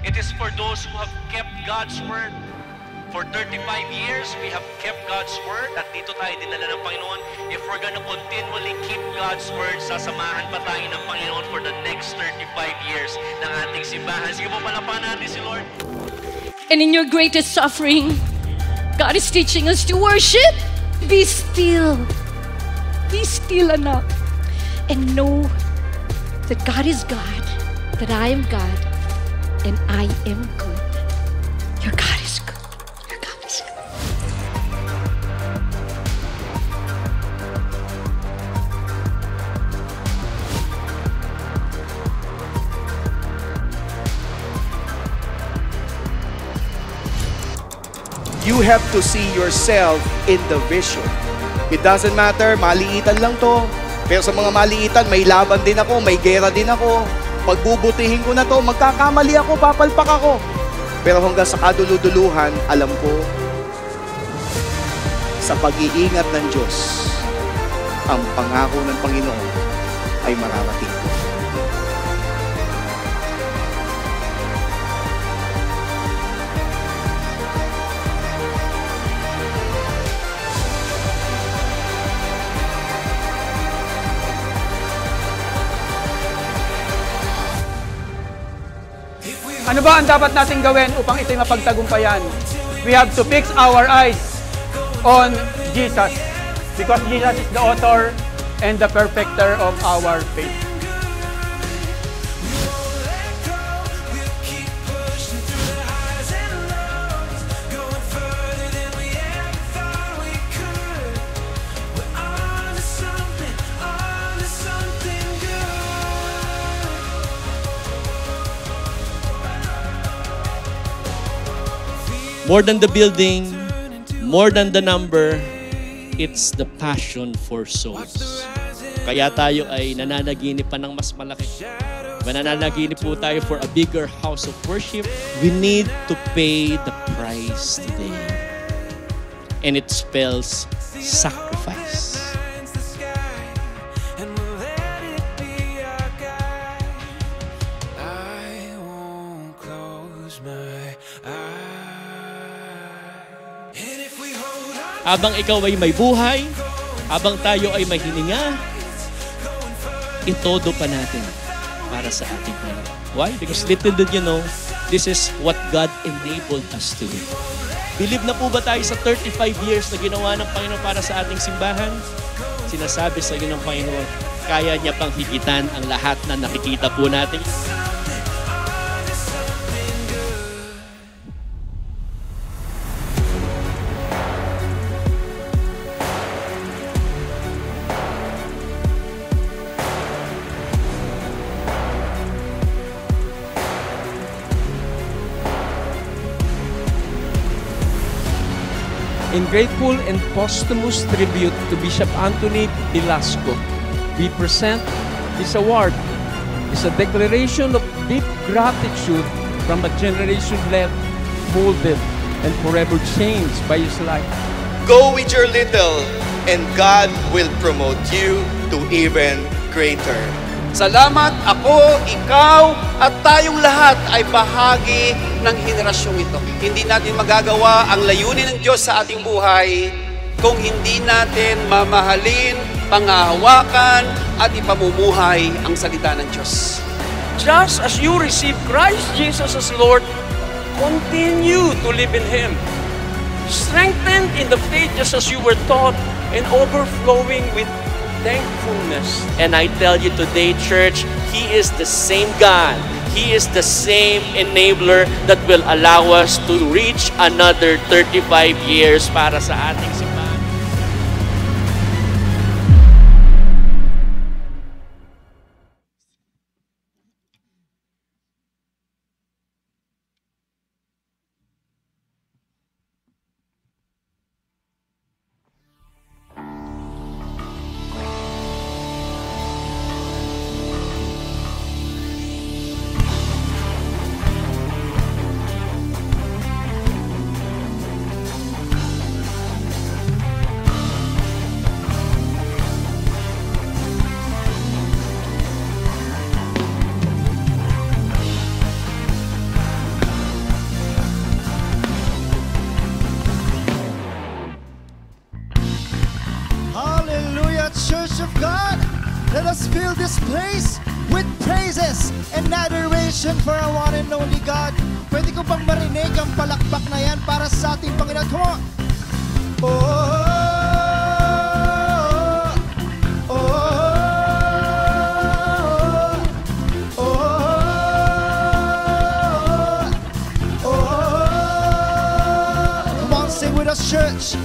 It is for those who have kept God's word. For 35 years, we have kept God's word at dito tayo dinala ng Panginoon. If we're gonna continually keep God's word, sasamahan pa tayo ng Panginoon for the next 35 years ng ating simbahan. Sige po, palapakan natin si Lord. And in your greatest suffering, God is teaching us to worship. Be still. Be still, anak. And know that God is God, that I am God, and I am good. Your God is good. Your God is good. You have to see yourself in the vision. It doesn't matter, maliitan lang to. Pero sa mga maliitan, may laban din ako, may gera din ako. Pagbubutihin ko na to, magkakamali ako, papalpak ako. Pero hanggang sa kaduluduluhan, alam ko, sa pag-iingat ng Diyos, ang pangako ng Panginoon ay mararating ko. Ano ba ang dapat natin gawin upang ito'y mapagtagumpayan? We have to fix our eyes on Jesus because Jesus is the author and the perfecter of our faith. More than the building, more than the number, it's the passion for souls. Kaya tayo ay nananaginip pa ng mas malaki. Nananaginip po tayo for a bigger house of worship. We need to pay the price today. And it spells sacrifice. Habang ikaw ay may buhay, habang tayo ay may hininga, itodo pa natin para sa ating Panginoon. Why? Because little did you know, this is what God enabled us to do. Believe na po ba tayo sa 35 years na ginawa ng Panginoon para sa ating simbahan? Sinasabi sa iyo ng Panginoon, kaya niya pang higitan ang lahat na nakikita po natin. In grateful and posthumous tribute to Bishop Anthony Velasco, we present this award. It's a declaration of deep gratitude from a generation led, molded, and forever changed by his life. Go with your little, and God will promote you to even greater. Salamat, ako, ikaw, at tayong lahat ay bahagi ng henerasyong ito. Hindi natin magagawa ang layunin ng Diyos sa ating buhay kung hindi natin mamahalin, pangahawakan, at ipamumuhay ang salita ng Diyos. Just as you receive Christ Jesus as Lord, continue to live in Him. Strengthened in the faith just as you were taught and overflowing with thankfulness. And I tell you today, church, He is the same God. He is the same enabler that will allow us to reach another 35 years para sa ating simbahan. us fill this place with praises and adoration for our one and only God. Pwede ko bang marinig ang palakpak na yan para sa ating Panginoon? Come on! Oh, oh, oh, oh, oh. Come on, sing with us, church.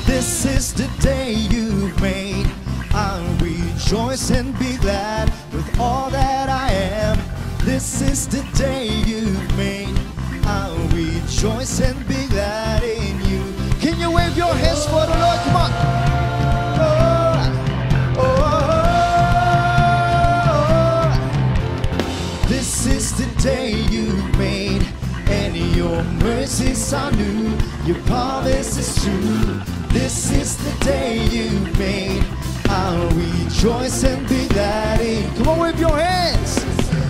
This is the day you made. I'll rejoice and be glad with all that I am. This is the day you made. I'll rejoice and be glad in you. Can you wave your hands for the Lord? Come on. Oh, oh. This is the day you made, and your mercies are new. Your promise is true. This is the day you made. I'll rejoice and be glad in. Come on, wave your hands.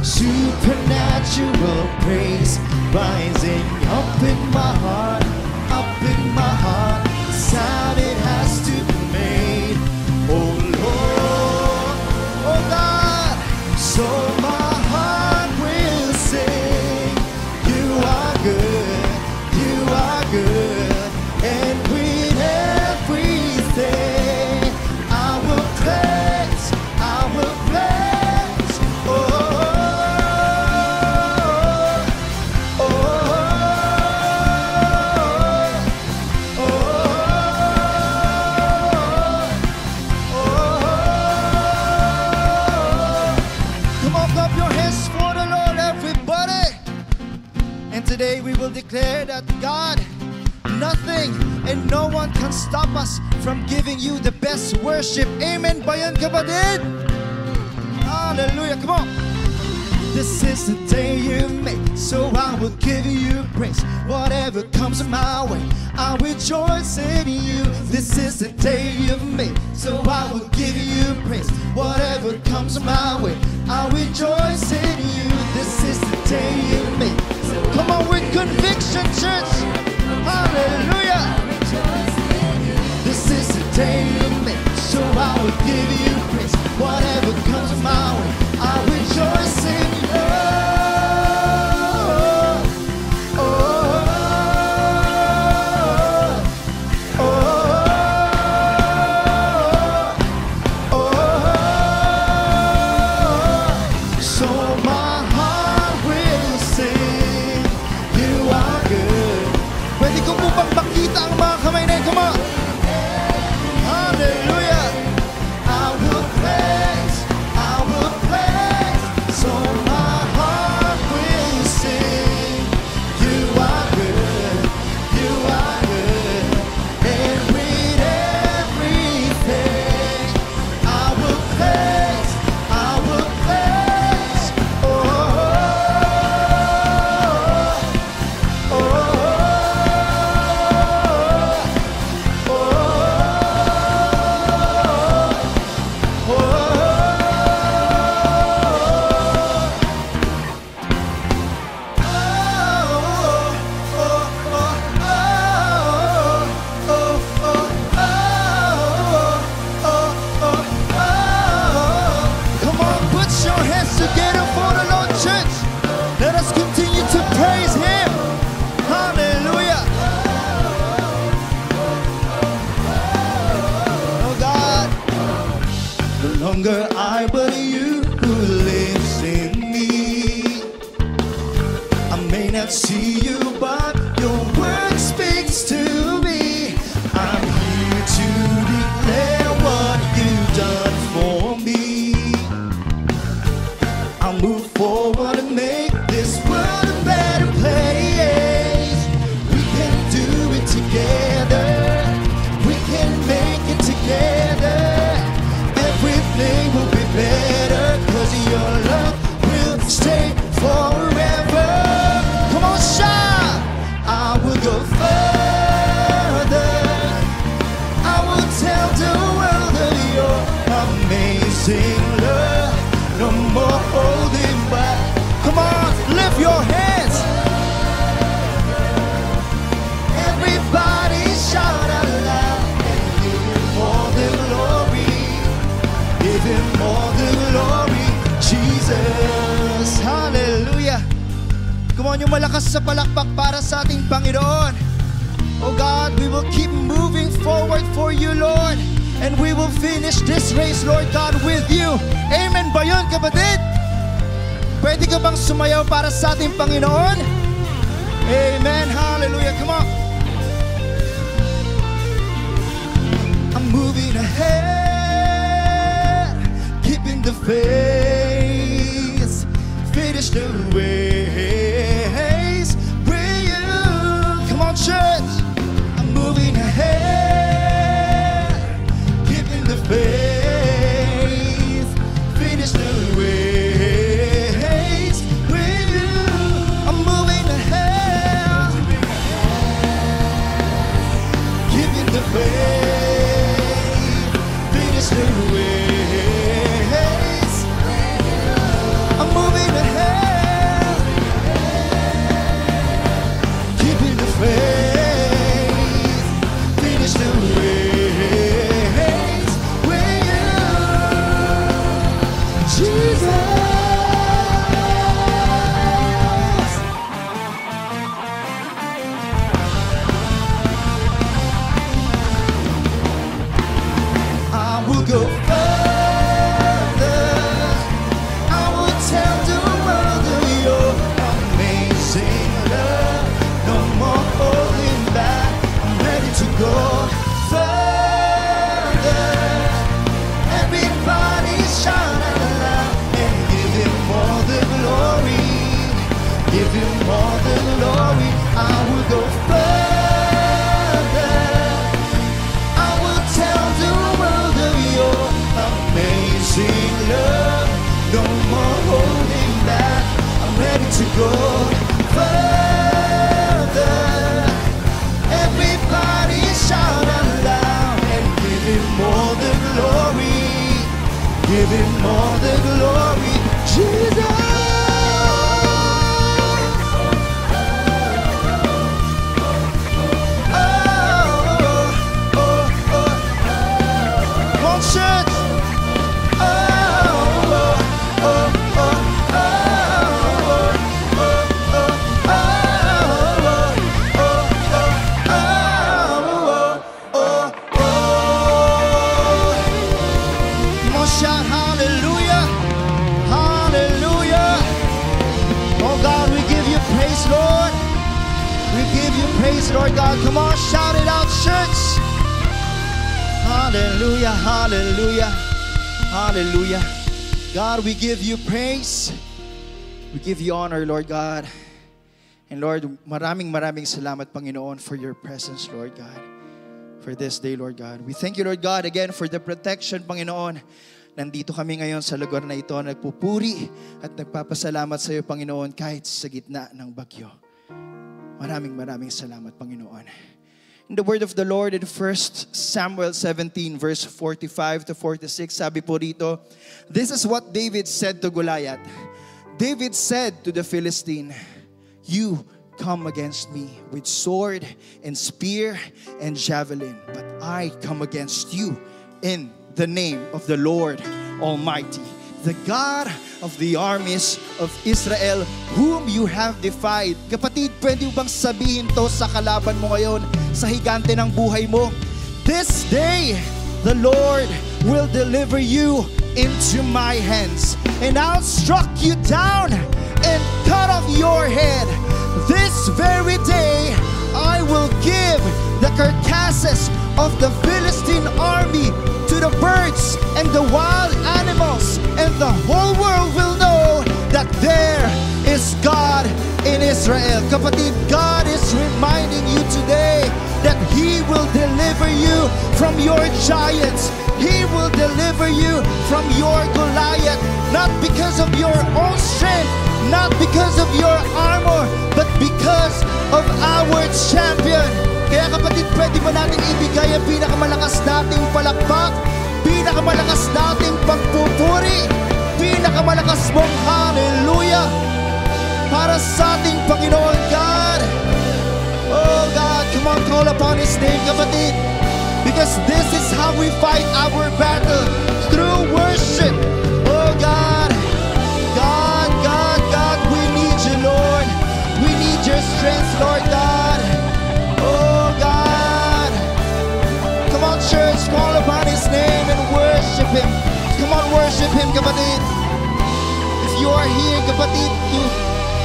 Supernatural praise rising up in my heart, up in my heart. The sound it has to be made. Oh Lord, oh God, so my heart will sing. You are good, you are good, and with everything I will praise, I will praise. Oh. Today we will declare that God, nothing and no one can stop us from giving you the best worship. Amen ba yan, kapatid? Hallelujah, come on. This is the day you made, so I will give you praise. Whatever comes my way, I rejoice in you. This is the day you've made, so I will give you praise. Whatever comes my way, I rejoice in you. This is the day you made. Come on with conviction, church. Hallelujah. This is the day you made, so I will give you praise. Whatever comes my way, I rejoice in you. Oh, oh, oh, oh, oh. So my heart will sing. You are good. Pwede ko po bang makita ang mga kamay na yun? Come on. Hallelujah. I will praise, I will praise. So my heart will sing. You are good, you are good. And with everything, I will praise, I will praise. Oh, oh, oh, oh, oh, oh. Come on, put your hands together for the Lord, church. Let us continue to praise Him. Hallelujah. Oh God, no longer I but you who lives in me. I may not see you, but your word speaks to me. I'm here to declare what you've done for me. I'll move forward and make this world a better place. We can do it together. We can make it together. Everything will be better, 'cause your love will stay forever. Come on, shout! I will go further. I will tell the world of your amazing love. No more holding back. Come on! on, yung malakas sa palakpak para sa ating Panginoon. Oh God, we will keep moving forward for you, Lord. And we will finish this race, Lord God, with you. Amen ba yun, kapatid? Pwede ka bang sumayaw para sa ating Panginoon? Amen. Hallelujah. Come on. I'm moving ahead, keeping the faith, finish the race with you. Come on, church. I'm moving ahead, keeping the faith, finish the race with you. I'm moving ahead, keeping the faith, finish the race. I'm moving ahead, keeping the faith, finish the race with you, Jesus. I will go further. I will tell the world of your amazing love. No more holding back. I'm ready to go further. Everybody shout out loud and give him all the glory. Give him all the glory. I will go further. I will tell the world of your amazing love. No more holding back. I'm ready to go further. Everybody shout out loud and give him all the glory. Give him all the glory, Jesus. Shout hallelujah, hallelujah. Oh God, we give you praise, Lord. We give you praise, Lord God. Come on, shout it out, church. Hallelujah, hallelujah, hallelujah. God, we give you praise. We give you honor, Lord God. And Lord, maraming salamat, Panginoon, for your presence, Lord God. For this day, Lord God. We thank you, Lord God, again for the protection, Panginoon. Nandito kami ngayon sa lugar na ito, nagpupuri at nagpapasalamat sa iyo, Panginoon, kahit sa gitna ng bagyo. Maraming salamat, Panginoon. In the word of the Lord in 1 Samuel 17, verse 45 to 46, sabi po rito, this is what David said to Goliath. David said to the Philistine, you come against me with sword and spear and javelin, but I come against you in the name of the Lord Almighty, the God of the armies of Israel, whom you have defied. Kapatid, pwede bang sabihin to sa kalaban mo ngayon, sa higante ng buhay mo? This day, the Lord will deliver you into my hands, and I'll struck you down and cut off your head. This very day, I will give the carcasses of the Philistine army to the birds and the wild animals, and the whole world will know that there is God in Israel. Kapatid, God is reminding you today that He will deliver you from your giants. He will deliver you from your Goliath, not because of your own strength, not because of your armor, but because of our champion. Kaya kapatid, pwede ba natin ibigay ang pinakamalakas nating palakpak, pinakamalakas nating pagpupuri, pinakamalakas mong hallelujah para sa ating Panginoon God. Oh God, come on, call upon His name, kapatid. Because this is how we fight our battle, through worship. Oh God, God, God, God, we need you, Lord. We worship Him, kapatid. If you are here, kapatid,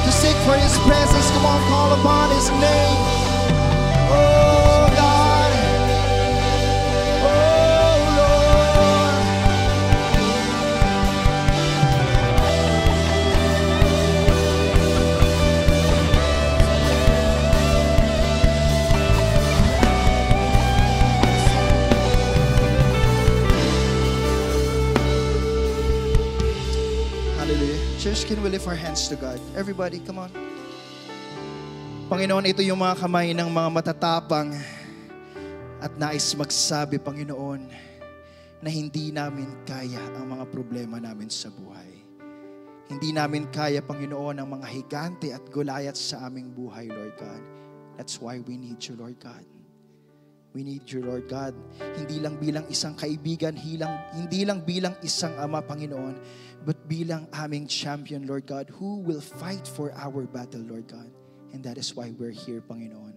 to seek for His presence, come on, call upon His name. Oh, God. Oh, Lord. Hallelujah. Church, can we lift our hands to God? Everybody, come on. Panginoon, ito yung mga kamay ng mga matatapang at nais magsabi, Panginoon, na hindi namin kaya ang mga problema namin sa buhay. Hindi namin kaya, Panginoon, ang mga higante at Goliath sa aming buhay, Lord God. That's why we need you, Lord God. We need you, Lord God. Hindi lang bilang isang kaibigan, hindi lang bilang isang ama, Panginoon, but bilang aming champion, Lord God, who will fight for our battle, Lord God. And that is why we're here, Panginoon.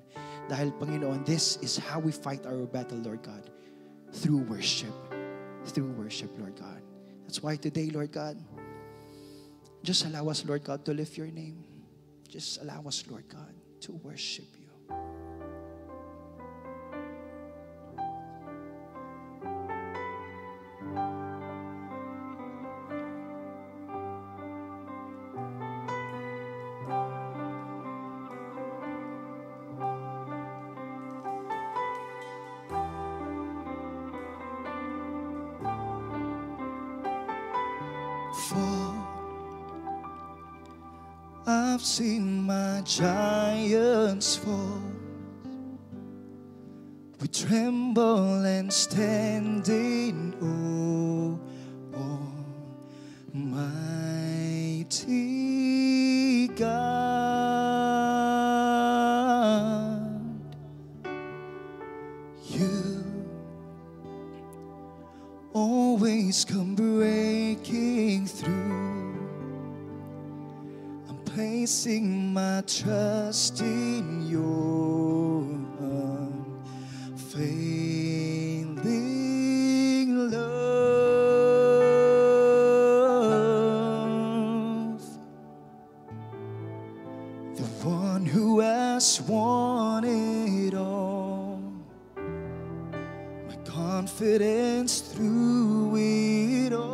Dahil, Panginoon, this is how we fight our battle, Lord God. Through worship. Through worship, Lord God. That's why today, Lord God, just allow us, Lord God, to lift your name. Just allow us, Lord God, to worship you. I've seen my giants fall. We tremble and stand in awe. Almighty God, you always come breaking through. Placing my trust in your unfailing love. The one who has won it all. My confidence through it all.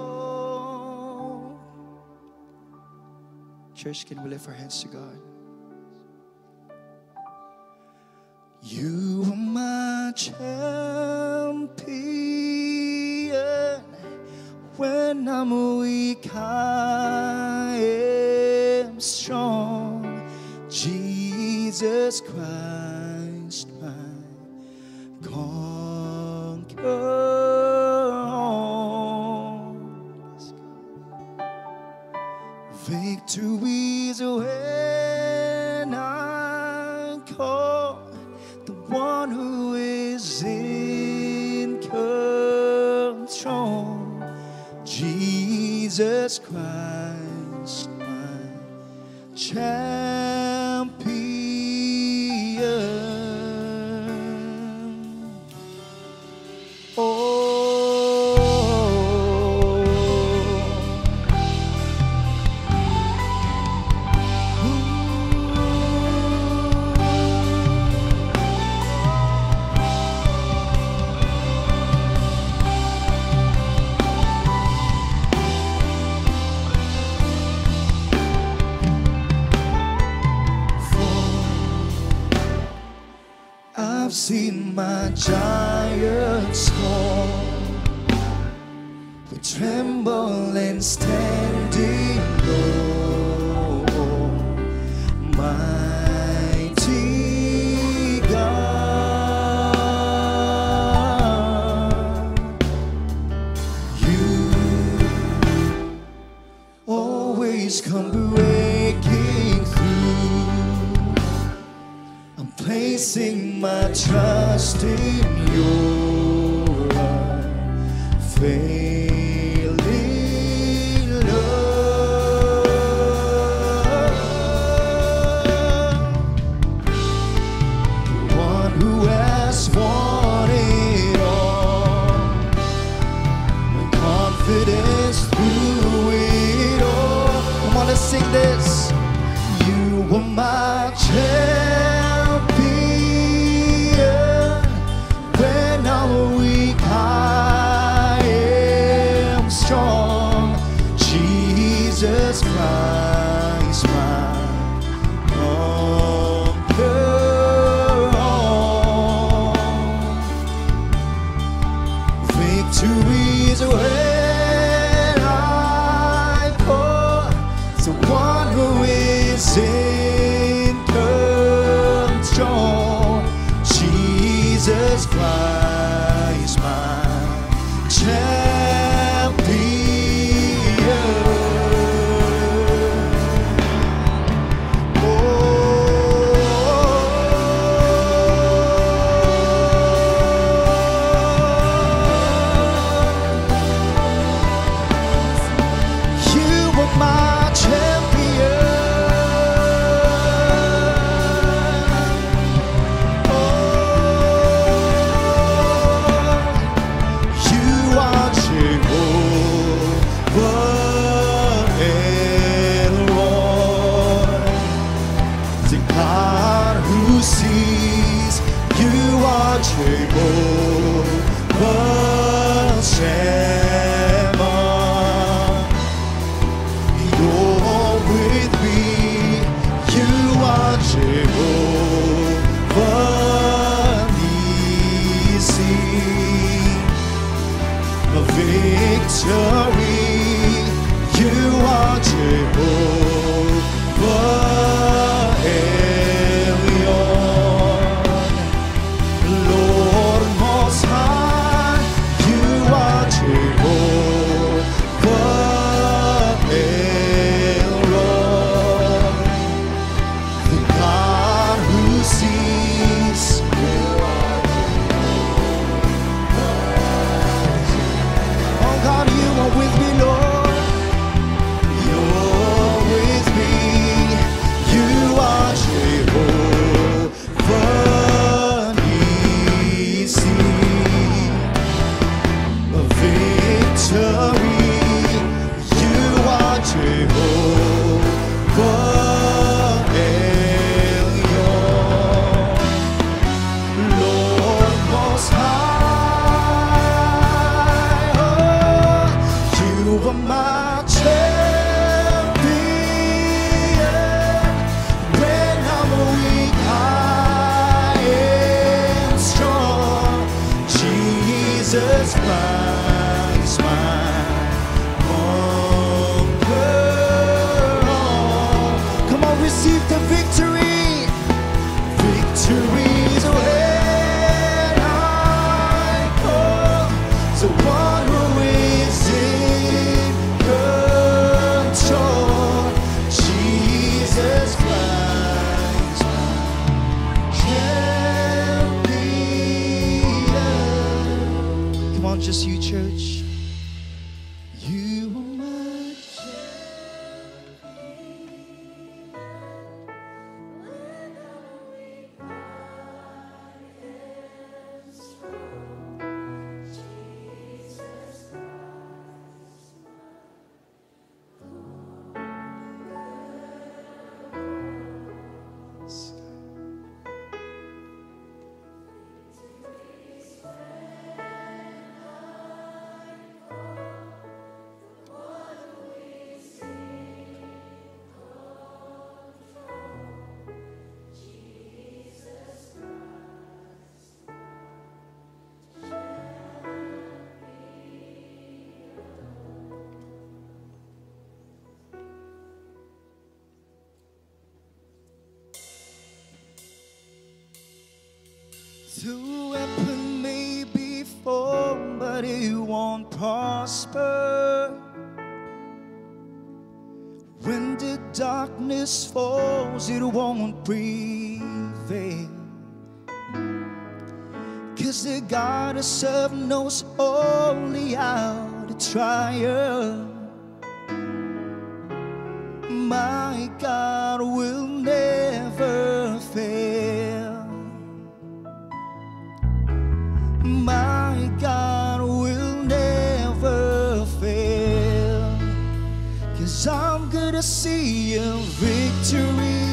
Church, can we lift our hands to God? You are my champion. When I'm weak, I am strong. Jesus Christ, my conqueror. Victory is when I call the one who is in control. Jesus Christ, my champion. Oh. I've seen my giants fall. We tremble and stand in awe. Mighty God, you always come breaking through. I'm placing my trust in your unfailing love. The one who has won it all. My confidence through let's sing this. You were my champion. When I'm weak, I am strong. Jesus Christ, my conqueror. Victory is when I call someone who is in control. Jesus Christ, my champion. Just you, church. You are my The weapon may be formed, but it won't prosper. When the darkness falls, it won't prevail. 'Cause the God I serve knows only how to triumph. My God will never fail. My God will never fail. 'Cause I'm good gonna see a victory.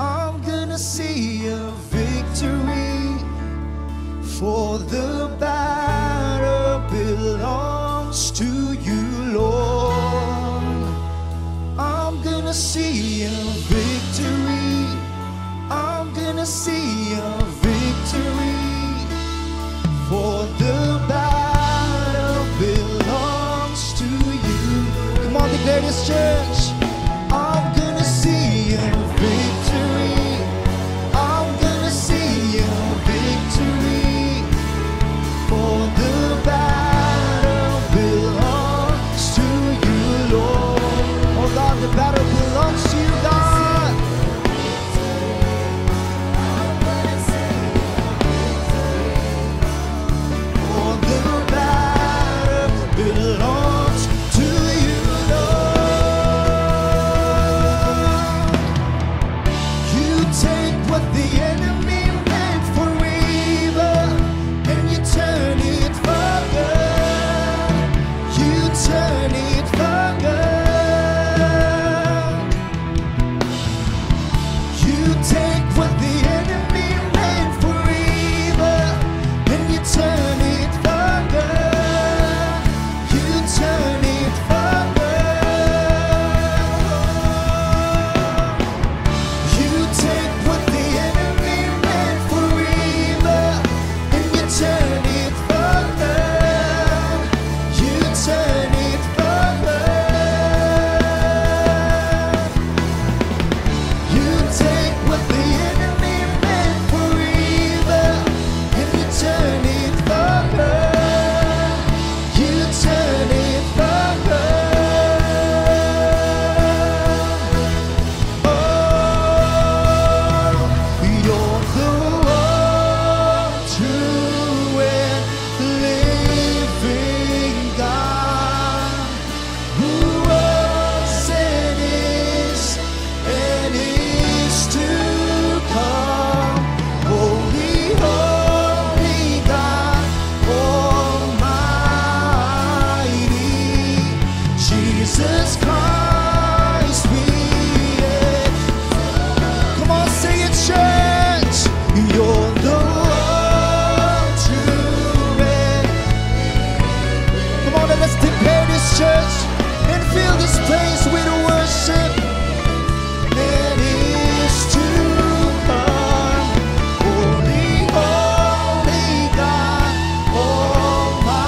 I'm gonna see a victory. For the battle belongs to you, Lord. I'm gonna see a victory. I'm gonna see a victory. For the battle belongs to you. Come on, declare this, church. I'm gonna see a victory. I'm gonna see a victory. For the battle belongs to you, Lord. Oh God, the battle belongs to you, God. For the battle belongs to you, Lord. You take what the enemy meant for evil and you turn it for good. You turn it for good. You take what the enemy meant for evil and you turn it for good. You turn it for good. You take what the enemy meant for evil and you turn it for good. You turn it for good. You take what the enemy meant for evil and you turn it for good. You turn it for good. Oh, you're the one true and living God, who was and is to come. Holy, holy God, Almighty, Jesus Christ, we come on, say it, church. You're the one true and come on, let's declare this, church, and fill this place with worship. That is to come. Holy, holy God, Almighty,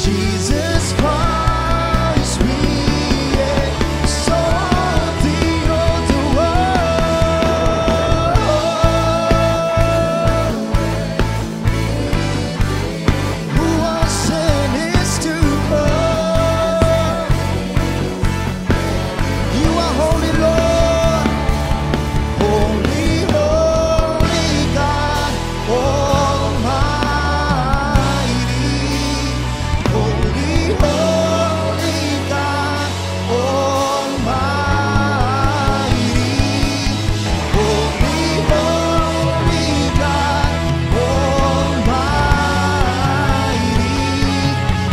Jesus Christ, we exalt thee, O the world. Who was and is to come. You are holy, Lord. Holy, holy God, Almighty. Holy, holy God, Almighty. Holy, holy God, Almighty.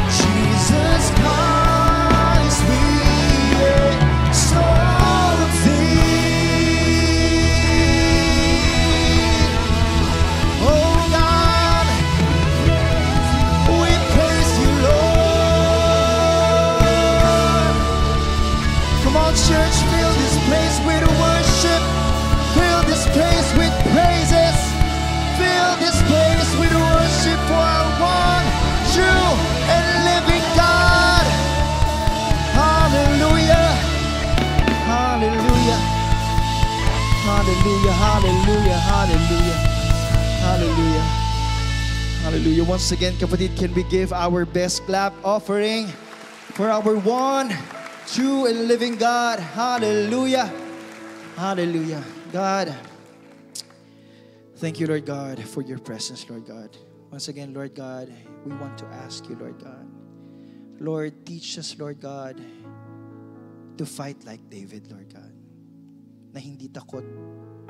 Jesus Christ, we exalt thee. Oh God, we praise you, Lord. Come on, church, fill this place with worship. Fill this place with praises. Fill this place with worship for our one true and living God. Hallelujah. Hallelujah. Hallelujah. Hallelujah. Hallelujah. Hallelujah. Hallelujah. Once again, kapatid, can we give our best clap offering for our one true and living God? Hallelujah. Hallelujah. God, thank you, Lord God, for your presence, Lord God. Once again, Lord God, we want to ask you, Lord God, Lord, teach us, Lord God, to fight like David, Lord God, na hindi takot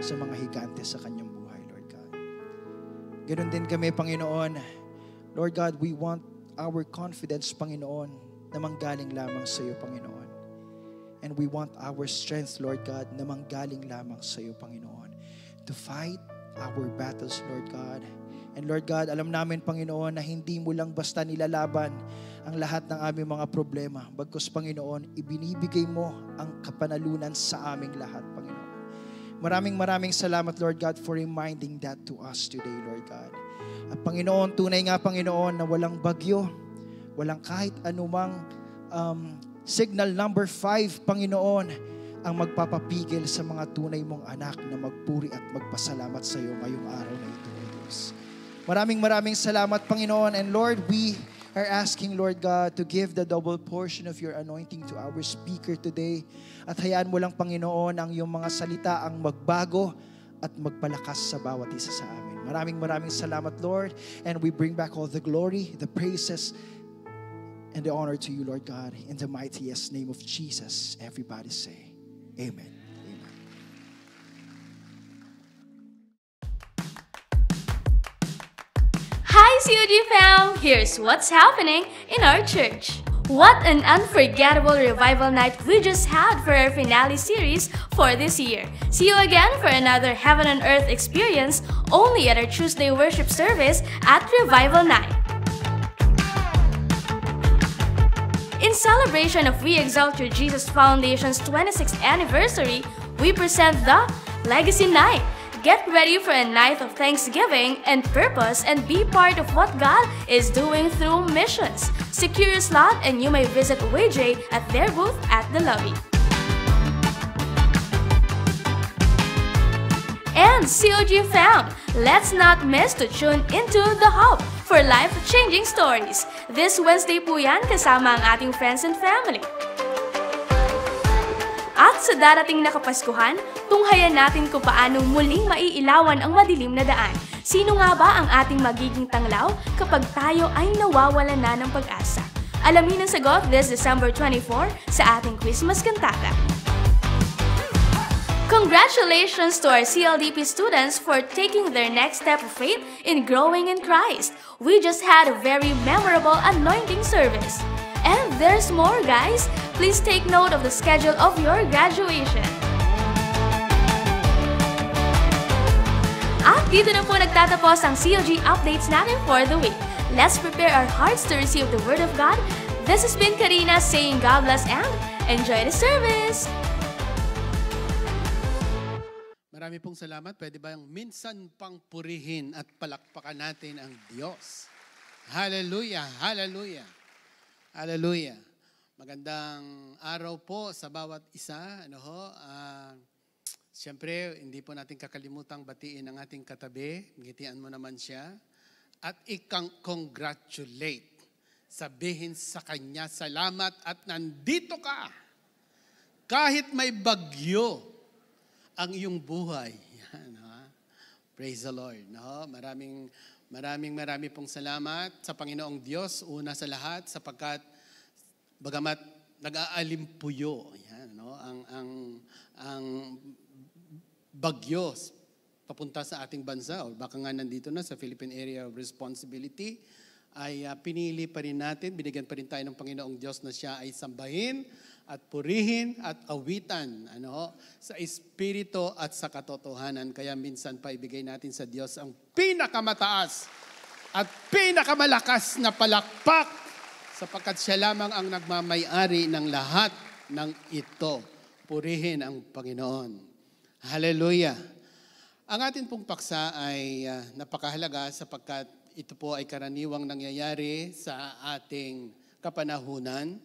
sa mga higante sa kanyang buhay, Lord God. Ganon din kami, Panginoon. Lord God, we want our confidence, Panginoon, na manggaling lamang sa iyo, Panginoon. And we want our strength, Lord God, na manggaling lamang sa iyo, Panginoon, to fight our battles, Lord God. And Lord God, alam namin, Panginoon, na hindi mo lang basta nilalaban ang lahat ng aming mga problema. Bagkus, Panginoon, ibinibigay mo ang kapanalunan sa aming lahat, Panginoon. Maraming salamat, Lord God, for reminding that to us today, Lord God. At Panginoon, tunay nga, Panginoon, na walang bagyo, walang kahit anumang signal number 5, Panginoon, ang magpapapigil sa mga tunay mong anak na magpuri at magpasalamat sa iyo ngayong araw na ito, Diyos. Maraming salamat, Panginoon. And Lord, we are asking, Lord God, to give the double portion of your anointing to our speaker today. At hayaan mo lang, Panginoon, ang iyong mga salita ang magbago at magpalakas sa bawat isa sa amin. Maraming salamat, Lord. And we bring back all the glory, the praises, and the honor to you, Lord God. In the mightiest name of Jesus, everybody say, Amen. Hi COG fam! Here's what's happening in our church. What an unforgettable revival night we just had for our finale series for this year. See you again for another Heaven and Earth experience only at our Tuesday worship service at Revival Night. In celebration of We Exalt Your Jesus Foundation's 26th anniversary, we present the Legacy Night. Get ready for a night of thanksgiving and purpose and be part of what God is doing through missions. Secure your slot and you may visit WayJ at their booth at the lobby. And COG fam, let's not miss to tune into The Hope for life-changing stories. This Wednesday po yan kasama ang ating friends and family. At sa darating na Kapaskuhan, tunghayan natin kung paano muling maiilawan ang madilim na daan. Sino nga ba ang ating magiging tanglaw kapag tayo ay nawawalan na ng pag-asa? Alamin ang sagot this December 24 sa ating Christmas Cantata. Congratulations to our CLDP students for taking their next step of faith in growing in Christ. We just had a very memorable anointing service. And there's more, guys. Please take note of the schedule of your graduation. At dito na po nagtatapos ang COG updates natin for the week. Let's prepare our hearts to receive the Word of God. This has been Karina saying God bless and enjoy the service. Marami pong salamat. Pwede ba yung minsan pang purihin at palakpakan natin ang Diyos? Hallelujah! Hallelujah! Hallelujah! Magandang araw po sa bawat isa. Siyempre, hindi po natin kakalimutang batiin ang ating katabi. Ngitian mo naman siya. At ikang-congratulate. Sabihin sa kanya, salamat at nandito ka. Kahit may bagyo ang iyong buhay. Yan, ha? Praise the Lord. No? Maraming pong salamat sa Panginoong Diyos. Una sa lahat, sapagkat bagamat nag-aalimpuyo, yan, no? ang bagyo papunta sa ating bansa, o baka nga nandito na sa Philippine Area of Responsibility, ay pinili pa rin natin, binigyan pa rin tayo ng Panginoong Diyos na siya ay sambahin at purihin at awitan sa espiritu at sa katotohanan. Kaya minsan pa ibigay natin sa Diyos ang pinakamataas at pinakamalakas na palakpak sapagkat siya lamang ang nagmamay-ari ng lahat ng ito. Purihin ang Panginoon. Hallelujah! Ang atin pong paksa ay napakahalaga sapagkat ito po ay karaniwang nangyayari sa ating kapanahunan.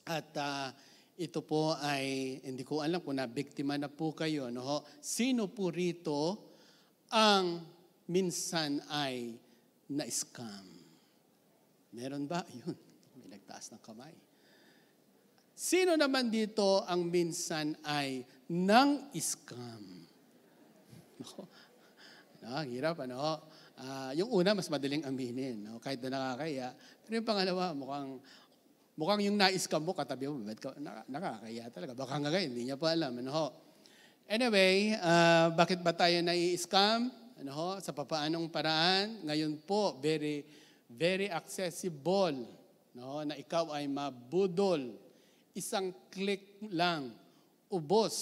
At ito po ay, hindi ko alam kung nabiktima na po kayo. Sino po rito ang minsan ay na-scam? Meron ba? Yun, may nagtaas ng kamay. Sino naman dito ang minsan ay nang-scam? Hirap, yung una, mas madaling aminin, kahit na nakakaya. Pero yung pangalawa, mukhang yung na-scam mo, katabi mo, nakakaya talaga. Baka nga ngayon, hindi niya pa alam. Anyway, bakit ba tayo na-scam? Sa papaanong paraan? Ngayon po, very accessible no, na ikaw ay mabudol. Isang click lang, ubos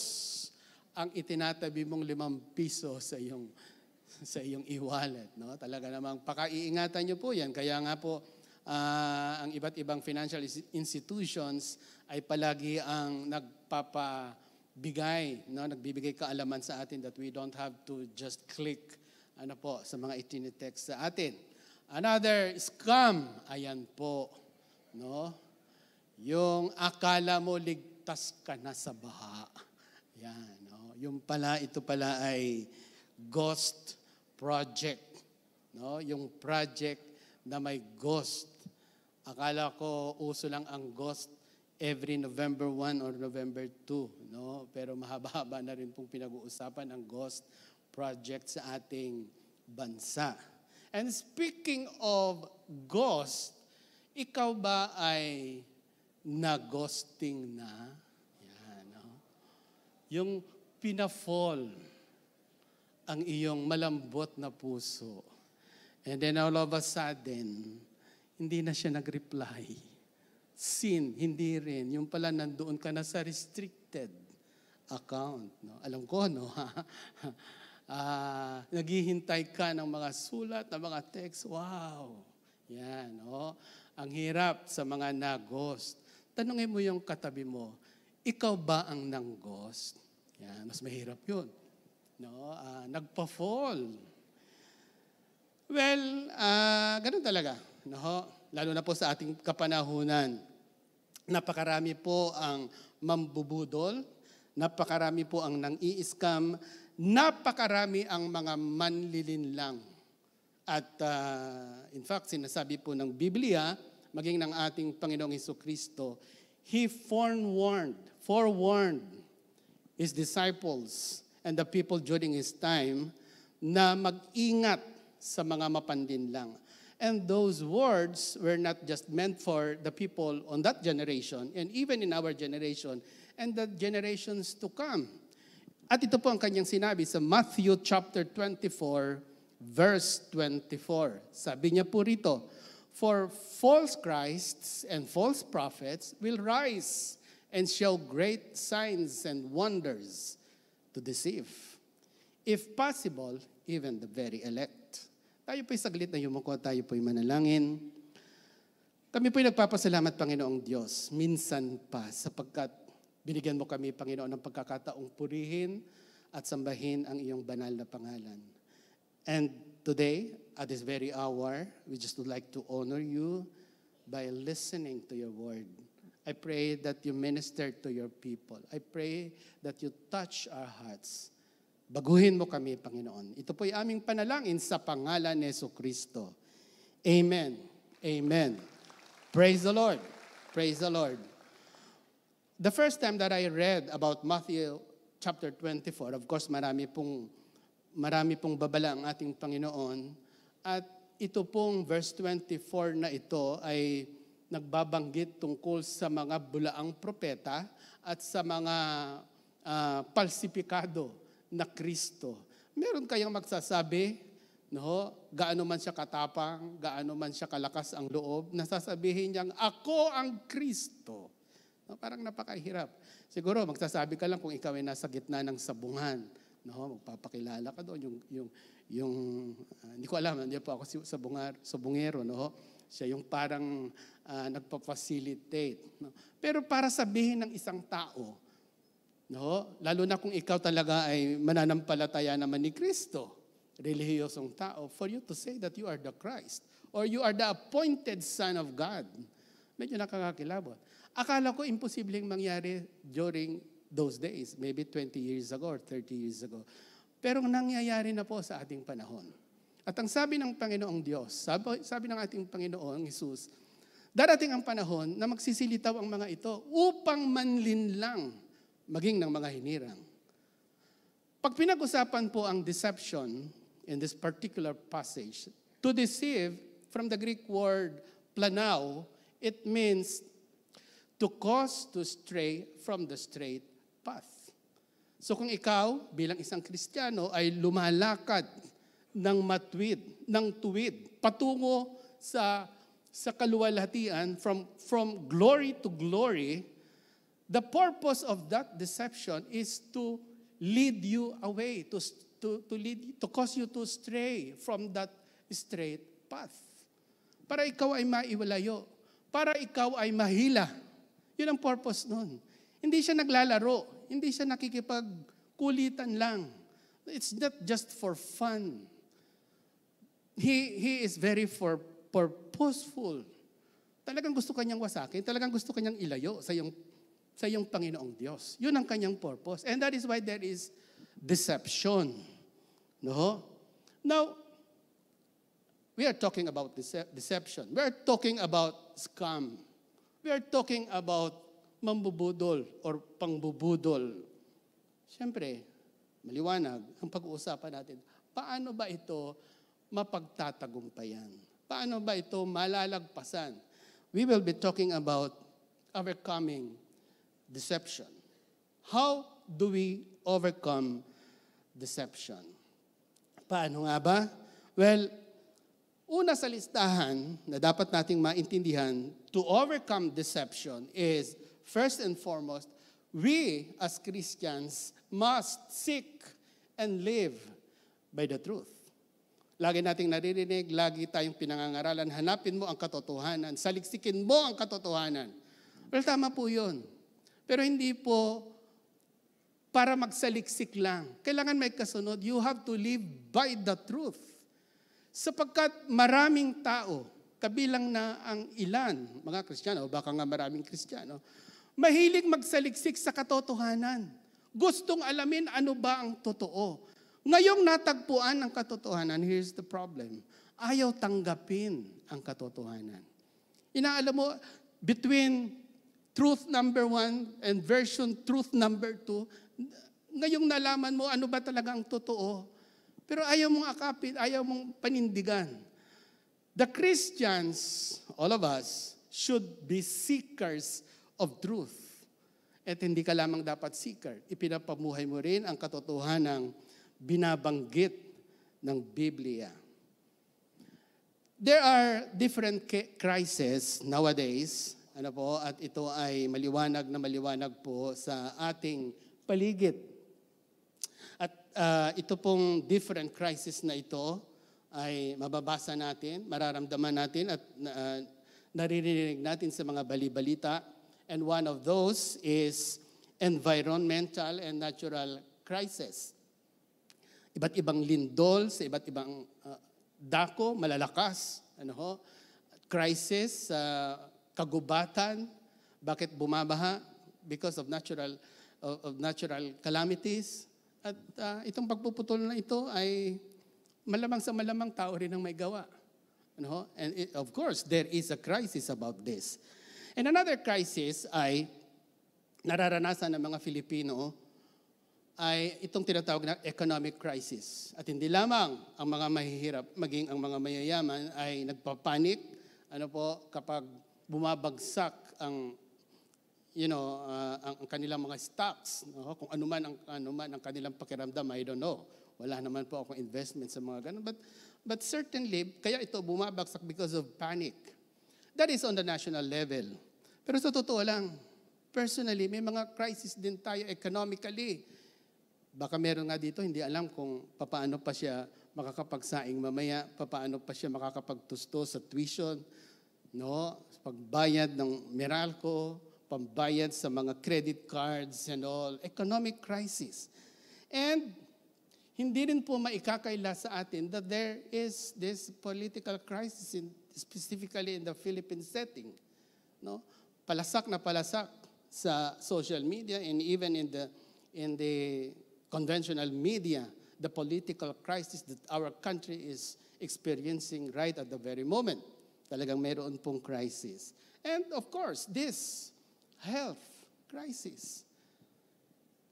ang itinatabi mong 5 piso sa iyong e-wallet. No? Talaga namang pakaiingatan niyo po yan. Kaya nga po, ang iba't ibang financial institutions ay palagi ang nagpapabigay, no? Nagbibigay kaalaman sa atin that we don't have to just click sa mga itinitext sa atin. Another scam, ayan po, no? Yung akala mo ligtas ka na sa baha. Yan, no? Ito pala ay ghost project, no? Yung project na may ghost. Akala ko uso lang ang ghost every November 1 or November 2, no? Pero mahaba-haba na rin pong pinag-uusapan ang ghost project sa ating bansa. And speaking of ghost, ikaw ba ay na-ghosting na? Yan, no? Yung pinafall ang iyong malambot na puso. And then all of a sudden, hindi na siya nag-reply. Sin, hindi rin. Yung pala nandoon ka na sa restricted account. No? Alam ko, no? Naghihintay ka ng mga sulat, ng mga text. Wow! Yan, no? Ang hirap sa mga na-ghost. Tanungin mo yung katabi mo, ikaw ba ang nang-ghost? Yan, mas mahirap yun. No? Nagpa-fall. Well, ganun talaga. No? Lalo na po sa ating kapanahunan. Napakarami po ang mambubudol, napakarami po ang nang-i-scam, napakarami ang mga manlilinlang. At in fact, sinasabi po ng Biblia, maging ng ating Panginoong Hesukristo, He forewarned His disciples and the people during His time na mag-ingat sa mga mapandinlang. And those words were not just meant for the people on that generation and even in our generation and the generations to come. At ito po ang kanyang sinabi sa Matthew chapter 24, verse 24. Sabi niya po rito, for false Christs and false prophets will rise and show great signs and wonders to deceive, if possible, even the very elect. Tayo po'y saglit na yumuko, tayo po'y manalangin. Kami po'y nagpapasalamat, Panginoong Diyos, minsan pa sapagkat binigyan mo kami, Panginoon, ng pagkakataong purihin at sambahin ang iyong banal na pangalan. And today, at this very hour, we just would like to honor you by listening to your word. I pray that you minister to your people. I pray that you touch our hearts. Baguhin mo kami, Panginoon. Ito po'y aming panalangin sa pangalan ni Jesucristo. Amen. Amen. Praise the Lord. Praise the Lord. The first time that I read about Matthew chapter 24, of course, marami pong babala ang ating Panginoon. At ito pong verse 24 na ito ay nagbabanggit tungkol sa mga bulaang propeta at sa mga palsipikado na Kristo. Meron kayang magsasabi, no, gaano man siya katapang, gaano man siya kalakas ang loob, nasasabihin niyang, ako ang Kristo. No, parang napakahirap. Siguro magsasabi ka lang kung ikaw ay nasa gitna ng sabungan. No, magpapakilala ka doon. Hindi ko alam, hindi po ako sabungero. No? Siya yung parang nagpa-facilitate. No? Pero para sabihin ng isang tao, no, lalo na kung ikaw talaga ay mananampalataya naman ni Kristo, relihiyosong tao, for you to say that you are the Christ or you are the appointed Son of God, medyo nakakakilabot. Akala ko imposibleng mangyari during those days, maybe 20 years ago or 30 years ago. Pero nangyayari na po sa ating panahon. At ang sabi ng Panginoong Diyos, sabi ng ating Panginoong Jesus, darating ang panahon na magsisilitaw ang mga ito upang manlinlang maging ng mga hinirang. Pag pinag-usapan po ang deception in this particular passage, to deceive, from the Greek word planao, it means to cause to stray from the straight path. So kung ikaw, bilang isang Kristiyano, ay lumalakad ng matuwid, ng tuwid, patungo sa sa kaluwalhatian, from glory to glory, the purpose of that deception is to lead you away, to cause you to stray from that straight path. Para ikaw ay maiwalayo. Para ikaw ay mahila. Yun ang purpose nun. Hindi siya naglalaro. Hindi siya nakikipagkulitan lang. It's not just for fun. He is very purposeful. Talagang gusto kanyang wasakin. Talagang gusto kanyang ilayo sa iyong Panginoong Diyos. Yun ang kanyang purpose. And that is why there is deception. No? Now, we are talking about deception. We are talking about scam. We are talking about mambubudol or pangbubudol. Siyempre, maliwanag ang pag-uusapan natin. Paano ba ito mapagtatagumpayan? Paano ba ito malalagpasan? We will be talking about overcoming deception. How do we overcome deception? Paano nga ba? Well, una sa listahan na dapat nating maintindihan to overcome deception is, first and foremost, we as Christians must seek and live by the truth. Lagi nating naririnig, lagi tayong pinangangaralan, hanapin mo ang katotohanan, saliksikin mo ang katotohanan. Well, tama po yun. Pero hindi po para magsaliksik lang. Kailangan may kasunod. You have to live by the truth. Sapagkat maraming tao, kabilang na ang ilan, mga Kristiyano, o baka nga maraming Kristiyano, mahilig magsaliksik sa katotohanan. Gustong alamin ano ba ang totoo. Ngayong natagpuan ang katotohanan, here's the problem. Ayaw tanggapin ang katotohanan. Inaalam mo, between truth number 1 and version truth number 2, ngayong nalaman mo ano ba talaga ang totoo. Pero ayaw mong akapin, ayaw mong panindigan. The Christians, all of us, should be seekers of truth. At hindi ka lamang dapat seeker. Ipinapamuhay mo rin ang katotohanang binabanggit ng Biblia. There are different crises nowadays, at ito ay maliwanag na maliwanag po sa ating paligid. At ito pong different crisis na ito ay mababasa natin, mararamdaman natin at naririnig natin sa mga bali-balita. And one of those is environmental and natural crisis. Iba't ibang lindol sa iba't ibang dako, malalakas, crisis, kagubatan, bakit bumabaha? Because of natural calamities. At itong pagpuputol na ito ay malamang sa malamang tao rin ang may gawa. And of course, there is a crisis about this. And another crisis ay nararanasan ng mga Filipino ay itong tinatawag na economic crisis. At hindi lamang ang mga mahihirap, maging ang mga mayayaman ay nagpapanik kapag bumabagsak ang ang kanilang mga stocks, kung anuman ang kanilang pakiramdam, I don't know. Wala naman po akong investment sa mga ganun. But certainly, kaya ito bumabagsak because of panic. That is on the national level. Pero sa totoo lang, personally, may mga crisis din tayo economically. Baka meron nga dito, hindi alam kung paano pa siya makakapagsaing mamaya, paano pa siya makakapagtusto sa tuition, pagbayad ng Meralco, pambayad sa mga credit cards and all, economic crisis. And hindi rin po maikakaila sa atin that there is this political crisis, specifically in the Philippine setting. Palasak na palasak sa social media and even in the conventional media, the political crisis that our country is experiencing right at the very moment. Talagang mayroon pong crisis. And of course, this health crisis.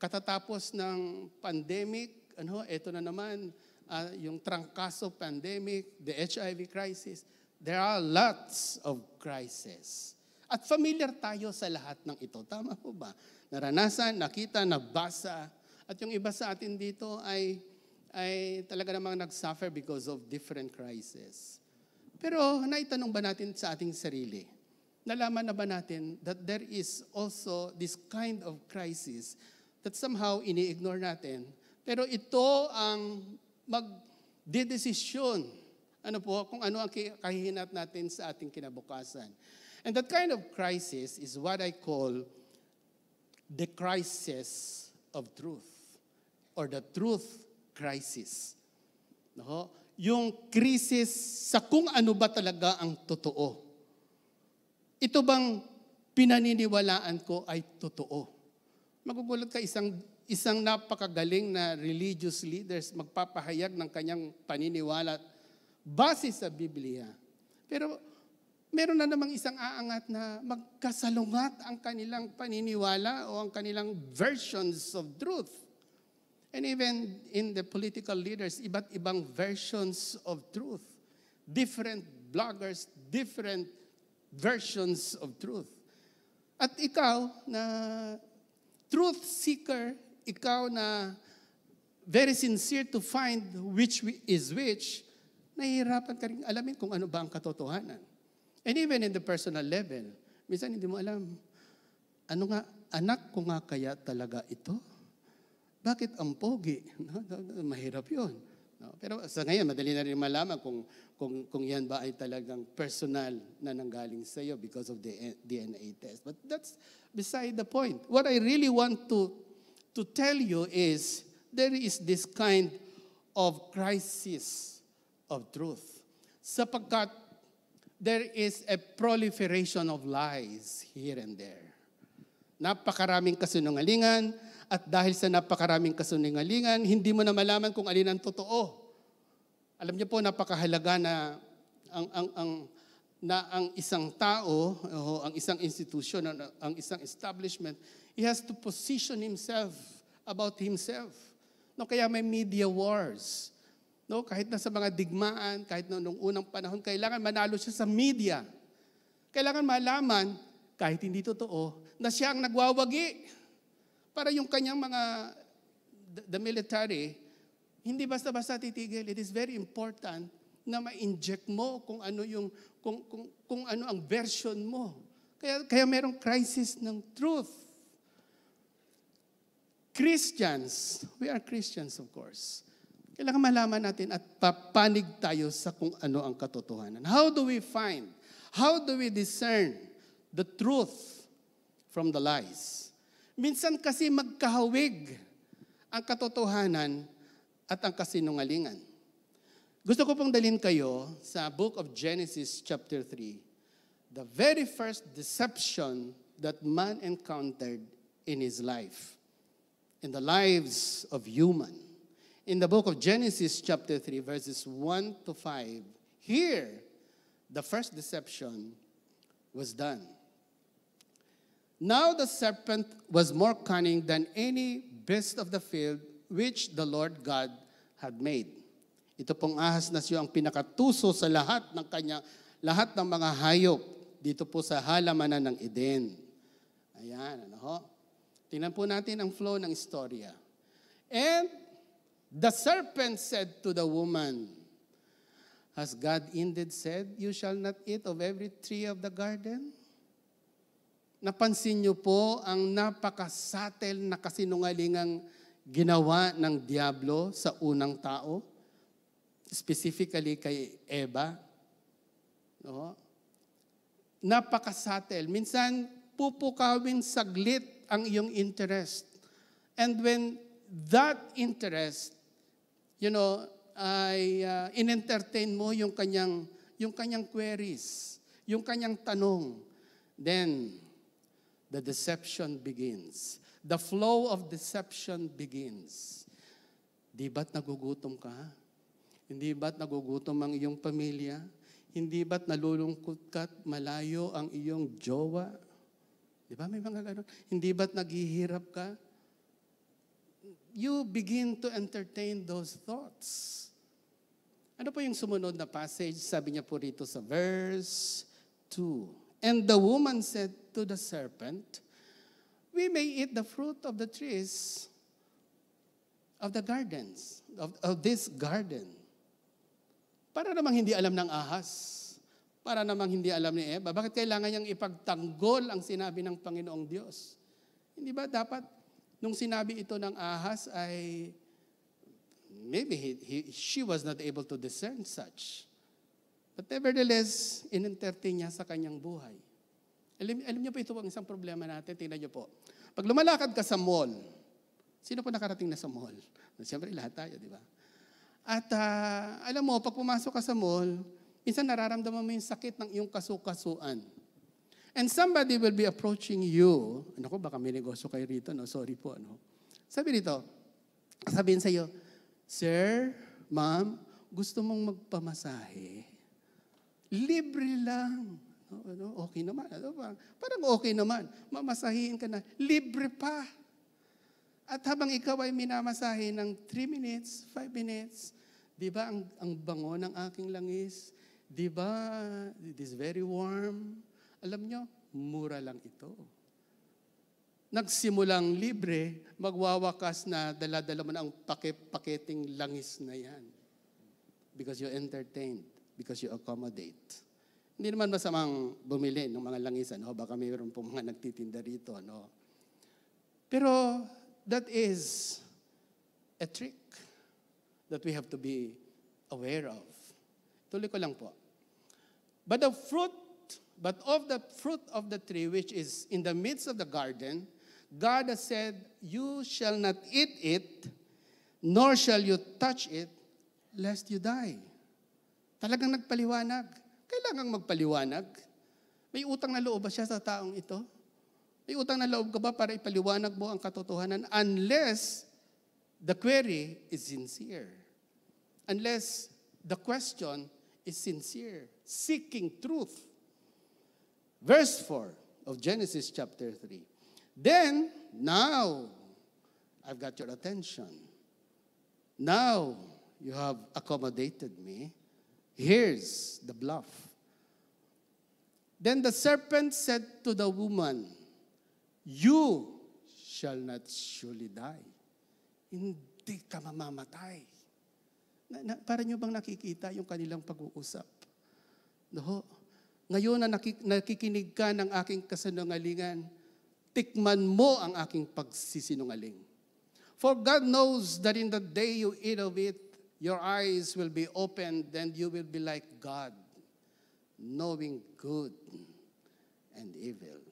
Katatapos ng pandemic, ito na naman, yung trangkaso pandemic, the HIV crisis. There are lots of crises. At familiar tayo sa lahat ng ito. Tama po ba? Naranasan, nakita, nabasa. At yung iba sa atin dito ay talaga namang nag-suffer because of different crises. Pero naitanong ba natin sa ating sarili? Nalaman na ba natin that there is also this kind of crisis that somehow ini-ignore natin? Pero ito ang magdedesisyon kung ano ang kahihinat natin sa ating kinabukasan. And that kind of crisis is what I call the crisis of truth or the truth crisis. No? Yung krisis sa kung ano ba talaga ang totoo. Ito bang pinaniniwalaan ko ay totoo? Magugulat ka, isang napakagaling na religious leaders magpapahayag ng kanyang paniniwala base sa Biblia. Pero meron na namang isang aangat na magkasalungat ang kanilang paniniwala o ang kanilang versions of truth. And even in the political leaders, iba't ibang versions of truth. Different bloggers, different versions of truth. At ikaw na truth seeker, ikaw na very sincere to find which is which, nahihirapan ka rin alamin kung ano ba ang katotohanan. And even in the personal level, minsan hindi mo alam, ano nga, anak ko nga kaya talaga ito? Bakit ang pogi? No? Mahirap yun. No? Pero sa ngayon, madali na rin malaman kung yan ba ay talagang personal na nanggaling sa iyo because of the DNA test. But that's beside the point. What I really want to tell you is there is this kind of crisis of truth. Sapagkat there is a proliferation of lies here and there. Napakaraming kasinungalingan, at dahil sa napakaraming kasinungalingan, hindi mo na malaman kung alin ang totoo. Alam niyo po, napakahalaga na ang isang tao, o ang isang institution, ang isang establishment, he has to position himself about himself. No, kaya may media wars. No, kahit na sa mga digmaan, kahit noong unang panahon, kailangan manalo siya sa media. Kailangan malaman, kahit hindi totoo, na siya ang nagwawagi. Para yung kanyang the military, hindi basta-basta titigil. It is very important na ma-inject mo kung ano kung ano ang version mo. Kaya merong crisis ng truth. Christians, we are Christians of course. Kailangan malaman natin at papanig tayo sa kung ano ang katotohanan. How do we find? How do we discern the truth from the lies? Minsan kasi magkahawig ang katotohanan at ang kasinungalingan. Gusto ko pong dalhin kayo sa book of Genesis chapter 3. The very first deception that man encountered in his life. In the lives of human. In the book of Genesis chapter 3 verses 1 to 5. Here, the first deception was done. Now the serpent was more cunning than any beast of the field which the Lord God had made. Ito pong ahas na siya ang pinakatuso sa lahat ng mga hayop dito po sa halamanan ng Eden. Ayan, ano ho? Tingnan po natin ang flow ng istorya. And the serpent said to the woman, has God indeed said, you shall not eat of every tree of the garden? Napansin niyo po ang napakasatel na kasinungalingang ginawa ng Diablo sa unang tao? Specifically kay Eva. No? Napakasatel. Minsan, pupukawin saglit ang iyong interest. And when that interest, ay in-entertain mo yung kanyang queries, yung kanyang tanong, then the deception begins. The flow of deception begins. Di ba't nagugutom ka? Hindi ba't nagugutom ang iyong pamilya? Hindi ba't nalulungkot ka at malayo ang iyong jowa? Di ba may mga gano'n? Hindi ba't naghihirap ka? You begin to entertain those thoughts. Ano po yung sumunod na passage? Sabi niya po rito sa verse 2. And the woman said to the serpent, we may eat the fruit of the trees of the gardens, of this garden. Para namang hindi alam ng ahas. Para namang hindi alam ni Eva, bakit kailangan niyang ipagtanggol ang sinabi ng Panginoong Diyos? Hindi ba dapat, nung sinabi ito ng ahas ay, maybe she was not able to discern such. But nevertheless, in-entertain niya sa kanyang buhay. Alam niyo po, ito ang isang problema natin. Tingnan niyo po. Pag lumalakad ka sa mall, sino po nakarating na sa mall? Siyempre, lahat tayo, di ba? At alam mo, pag pumasok ka sa mall, minsan nararamdaman mo yung sakit ng iyong kasukasuan. And somebody will be approaching you. Naku, baka may negosyo kayo rito, no? Sorry po, no? Sabi dito, sabihin sa iyo, Sir, Ma'am, gusto mong magpamasahe? Libre lang. Okay naman. Parang okay naman. Mamasahiin ka na. Libre pa. At habang ikaw ay minamasahe ng 3 minutes, 5 minutes, di ba ang bango ng aking langis? Di ba it is very warm? Alam nyo, mura lang ito. Nagsimulang libre, magwawakas na dala-dala mo na ang paketing langis na yan. Because you entertained, because you accommodate. Hindi naman masamang bumili ng mga langisan. No? Baka mayroon pong mga nagtitinda rito. No? Pero that is a trick that we have to be aware of. Tuloy ko lang po. But of the fruit of the tree which is in the midst of the garden, God has said, you shall not eat it, nor shall you touch it, lest you die. Talagang nagpaliwanag. Kailangang magpaliwanag. May utang na loob ba siya sa taong ito? May utang na loob ka ba para ipaliwanag mo ang katotohanan? Unless the query is sincere. Unless the question is sincere. Seeking truth. Verse 4 of Genesis chapter 3. Then, now, I've got your attention. Now, you have accommodated me. Here's the bluff. Then the serpent said to the woman, you shall not surely die. Hindi ka mamamatay. Para nyo bang nakikita yung kanilang pag-uusap? No? Ngayon na nakikinig ka ng aking kasinungalingan, tikman mo ang aking pagsisinungaling. For God knows that in the day you eat of it, your eyes will be opened, and you will be like God, knowing good and evil.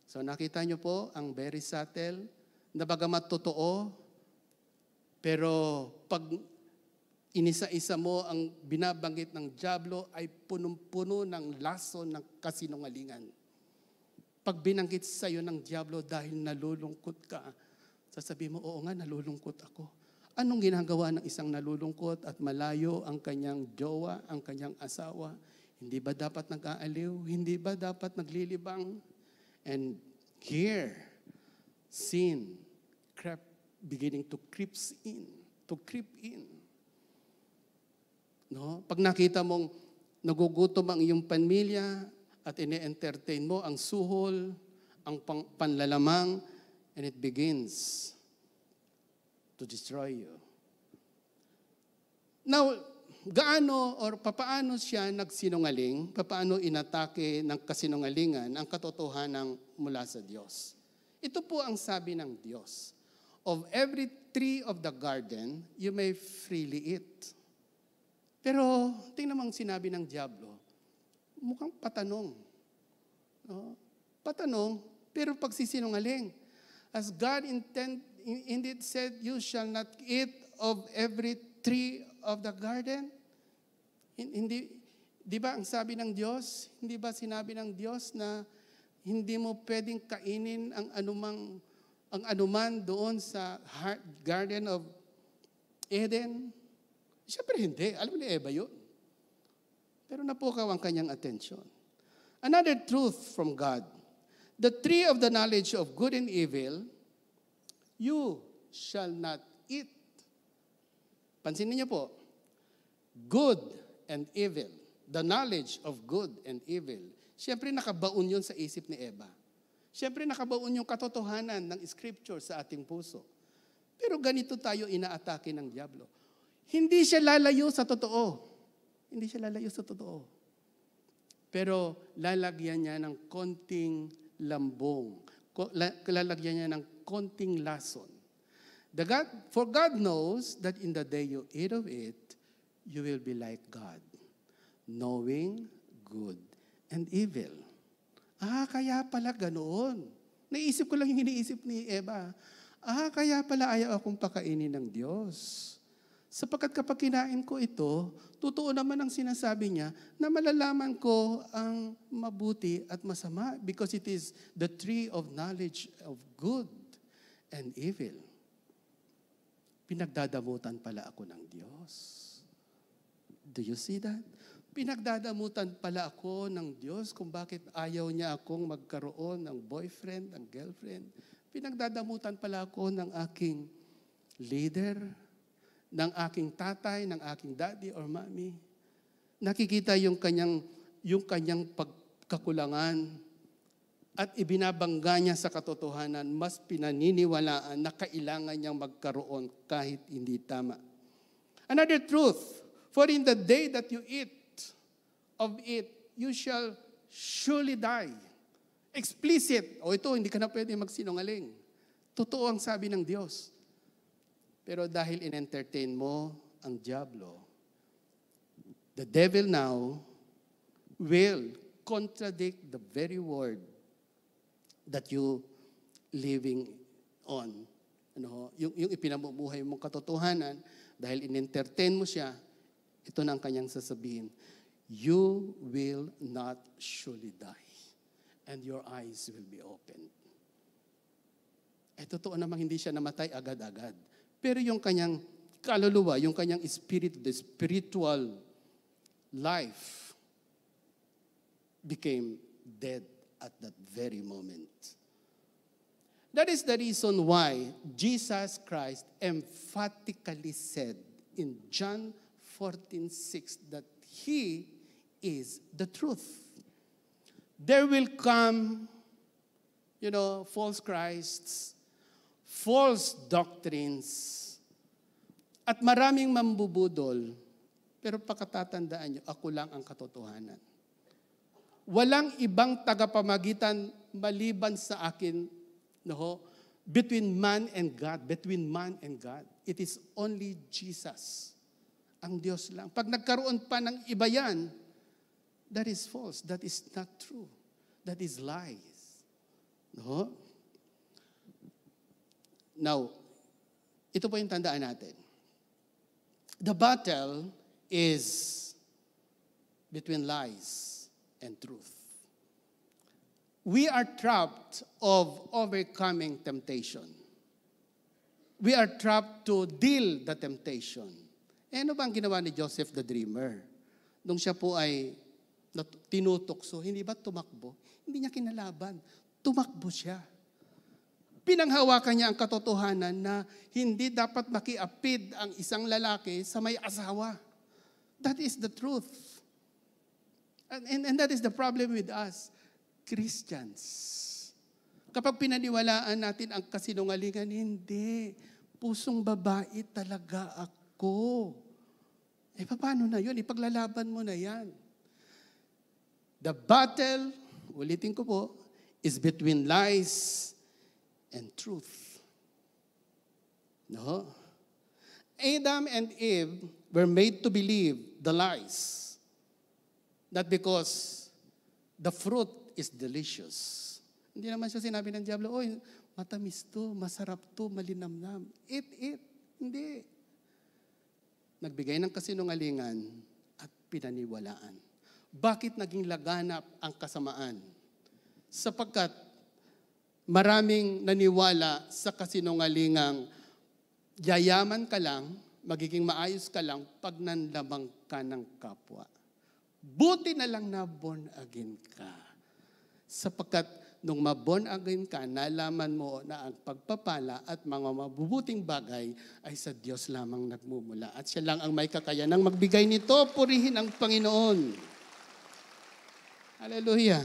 So nakita nyo po ang very subtle, na bagamat totoo, pero pag inisa-isa mo ang binabanggit ng dyablo ay punong-puno ng lason ng kasinungalingan. Pag binanggit sa iyo ng dyablo dahil nalulungkot ka, sasabihin mo, oo nga, nalulungkot ako. Anong ginagawa ng isang nalulungkot at malayo ang kanyang jowa, ang kanyang asawa? Hindi ba dapat nag-aaliw? Hindi ba dapat naglilibang? And here, sin beginning to creep in. No? Pag nakita mong nagugutom ang iyong pamilya at ine-entertain mo ang suhol, ang panlalamang, and it begins to destroy you. Now, papaano siya nagsinungaling? Papaano inatake ng kasinungalingan ang katotohanan mula sa Diyos? Ito po ang sabi ng Diyos. Of every tree of the garden, you may freely eat. Pero, tingnan mo ang sinabi ng dyablo, mukhang patanong. No? Patanong, pero pagsisinungaling. As God indeed said, you shall not eat of every tree of the garden. Hindi, di ba ang sabi ng Diyos? Hindi ba sinabi ng Diyos na hindi mo pwedeng kainin ang anuman doon sa Garden of Eden? Siyempre hindi. Alam ni Eva yun. Pero napukaw ang kanyang attention. Another truth from God. The tree of the knowledge of good and evil, you shall not eat. Pansinin niyo po, good and evil, the knowledge of good and evil. Siyempre nakabaon yun sa isip ni Eva. Siyempre nakabaon yung katotohanan ng scripture sa ating puso. Pero ganito tayo inaatake ng dyablo. Hindi siya lalayo sa totoo. Hindi siya lalayo sa totoo. Pero lalagyan niya ng konting lambong. Lalagyan niya ng konting lason. For God knows that in the day you eat of it, you will be like God, knowing good and evil. Kaya pala ganoon. Naisip ko lang yung iniisip ni Eva. Kaya pala ayaw akong pakainin ng Diyos. Sapagkat kapag kinain ko ito, totoo naman ang sinasabi niya na malalaman ko ang mabuti at masama because it is the tree of knowledge of good and evil. Pinagdadamutan pala ako ng Diyos. Do you see that? Pinagdadamutan pala ako ng Diyos kung bakit ayaw niya akong magkaroon ng boyfriend, ng girlfriend. Pinagdadamutan pala ako ng aking leader, ng aking tatay, ng aking daddy or mommy. Nakikita yung kanyang pagkakulangan at ibinabangga niya sa katotohanan, mas pinaniniwalaan na kailangan niyang magkaroon kahit hindi tama. Another truth, for in the day that you eat of it, you shall surely die. Explicit. Ito, hindi ka na pwede magsinungaling. Totoo ang sabi ng Diyos. Pero dahil in-entertain mo ang diablo, the devil now will contradict the very word that you living on. Yung ipinamumuhay mong katotohanan, dahil in-entertain mo siya, ito na ang kanyang sasabihin, you will not surely die, and your eyes will be opened. Totoo namang hindi siya namatay agad-agad. Pero yung kanyang kaluluwa, yung kanyang spirit, the spiritual life became dead at that very moment. That is the reason why Jesus Christ emphatically said in John 14:6 that He is the truth. There will come, false Christs, false doctrines, at maraming mambubudol, pero pagkatatandaan nyo, ako lang ang katotohanan. Walang ibang tagapamagitan maliban sa akin, between man and God. It is only Jesus. Ang Diyos lang. Pag nagkaroon pa ng iba yan, that is false. That is not true. That is lies. Now, ito po yung tandaan natin. The battle is between lies and truth. We are trapped of overcoming temptation. We are trapped to deal the temptation. Ano ba ang ginawa ni Joseph the Dreamer? Nung siya po ay tinutokso, hindi ba tumakbo? Hindi niya kinalaban. Tumakbo siya. Pinanghawakan niya ang katotohanan na hindi dapat makiapid ang isang lalaki sa may asawa. That is the truth. And that is the problem with us, Christians. Kapag pinaniwalaan natin ang kasinungalingan, hindi. Pusong babae talaga ako. Paano na yun? Ipaglalaban mo na yan. The battle, ulitin ko po, is between lies and truth. Adam and Eve were made to believe the lies. Not because the fruit is delicious. Hindi naman siya sinabi ng diablo, matamis to, masarap to, malinamnam. Eat. Hindi. Nagbigay ng kasinungalingan at pinaniwalaan. Bakit naging laganap ang kasamaan? Sapagkat maraming naniwala sa kasinungalingang yayaman ka lang, magiging maayos ka lang pag nanlamang ka ng kapwa. Buti na lang na born again ka. Sapagkat nung ma-born again ka, nalaman mo na ang pagpapala at mga mabubuting bagay ay sa Diyos lamang nagmumula. At siya lang ang may kakayanang magbigay nito. Purihin ang Panginoon. Hallelujah.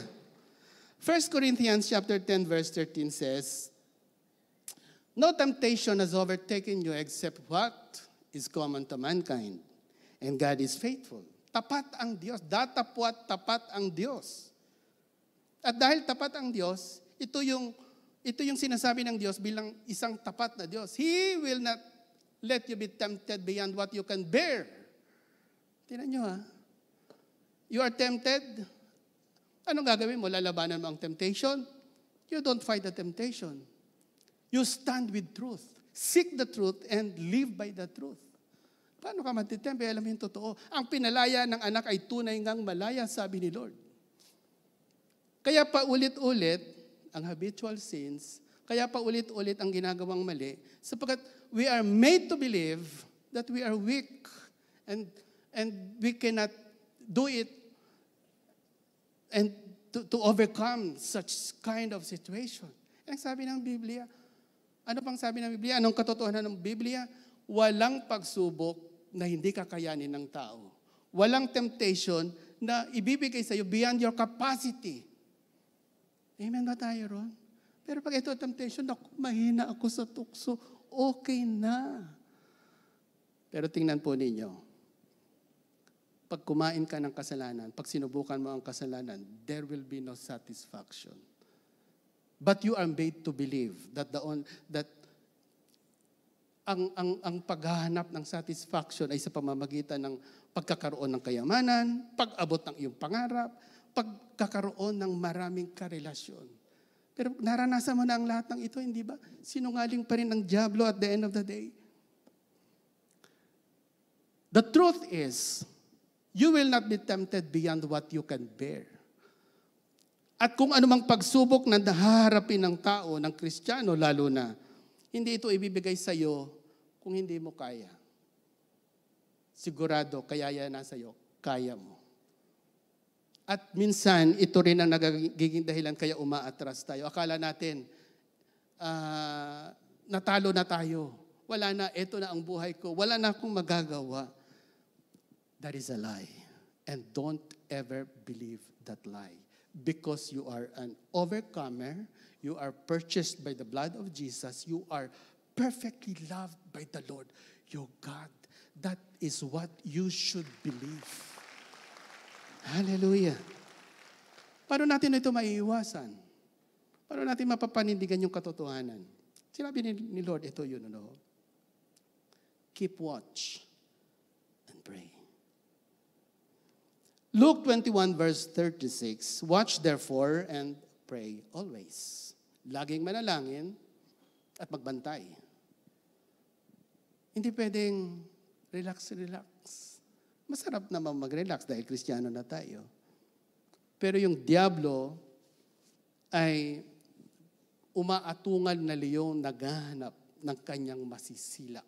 1 Corinthians chapter 10 verse 13 says, no temptation has overtaken you except what is common to mankind. And God is faithful. Tapat ang Diyos. Datapwat tapat ang Diyos. At dahil tapat ang Diyos, ito yung sinasabi ng Diyos bilang isang tapat na Diyos. He will not let you be tempted beyond what you can bear. Tingnan nyo ha. You are tempted. Anong gagawin mo? Lalabanan mo ang temptation? You don't fight the temptation. You stand with truth. Seek the truth and live by the truth. Paano ka matitempe? Alam mo yung totoo. Ang pinalaya ng anak ay tunay ngang malaya, sabi ni Lord. Kaya pa ulit-ulit ang habitual sins, kaya pa ulit-ulit ang ginagawang mali, sapagkat we are made to believe that we are weak and we cannot do it and to overcome such kind of situation. Ang sabi ng Biblia, ano pang sabi ng Biblia? Anong katotohanan ng Biblia? Walang pagsubok na hindi kakayanin ng tao. Walang temptation na ibibigay sa iyo beyond your capacity. Amen ba tayo ron? Pero pag ito temptation, mahina ako sa tukso, okay na. Pero tingnan po ninyo, pag kumain ka ng kasalanan, pag sinubukan mo ang kasalanan, there will be no satisfaction. But you are made to believe that ang paghahanap ng satisfaction ay sa pamamagitan ng pagkakaroon ng kayamanan, pag-abot ng iyong pangarap, pagkakaroon ng maraming karelasyon. Pero naranasan mo na ang lahat ng ito, hindi ba? Sinungaling pa rin ang dyablo at the end of the day. The truth is, you will not be tempted beyond what you can bear. At kung anumang pagsubok na nahaharapin ng tao, ng Kristiyano lalo na, hindi ito ibibigay sa iyo kung hindi mo kaya. Sigurado, kaya yan nasa iyo, kaya mo. At minsan, ito rin ang nagiging dahilan kaya umaatras tayo. Akala natin, natalo na tayo. Wala na, ito na ang buhay ko. Wala na akong magagawa. That is a lie. And don't ever believe that lie. Because you are an overcomer, you are purchased by the blood of Jesus, you are perfectly loved by the Lord, your God. That is what you should believe. Hallelujah. Paano natin ito maiiwasan? Paano natin mapapanindigan yung katotohanan? Sinabi ni Lord, ito yun, ano? Keep watch and pray. Luke 21 verse 36, watch therefore and pray always. Laging manalangin at magbantay. Hindi pwedeng relax. Masarap naman mag-relax dahil Kristiyano na tayo. Pero yung diablo ay umaatungal na liyong naghahanap ng kanyang masisila.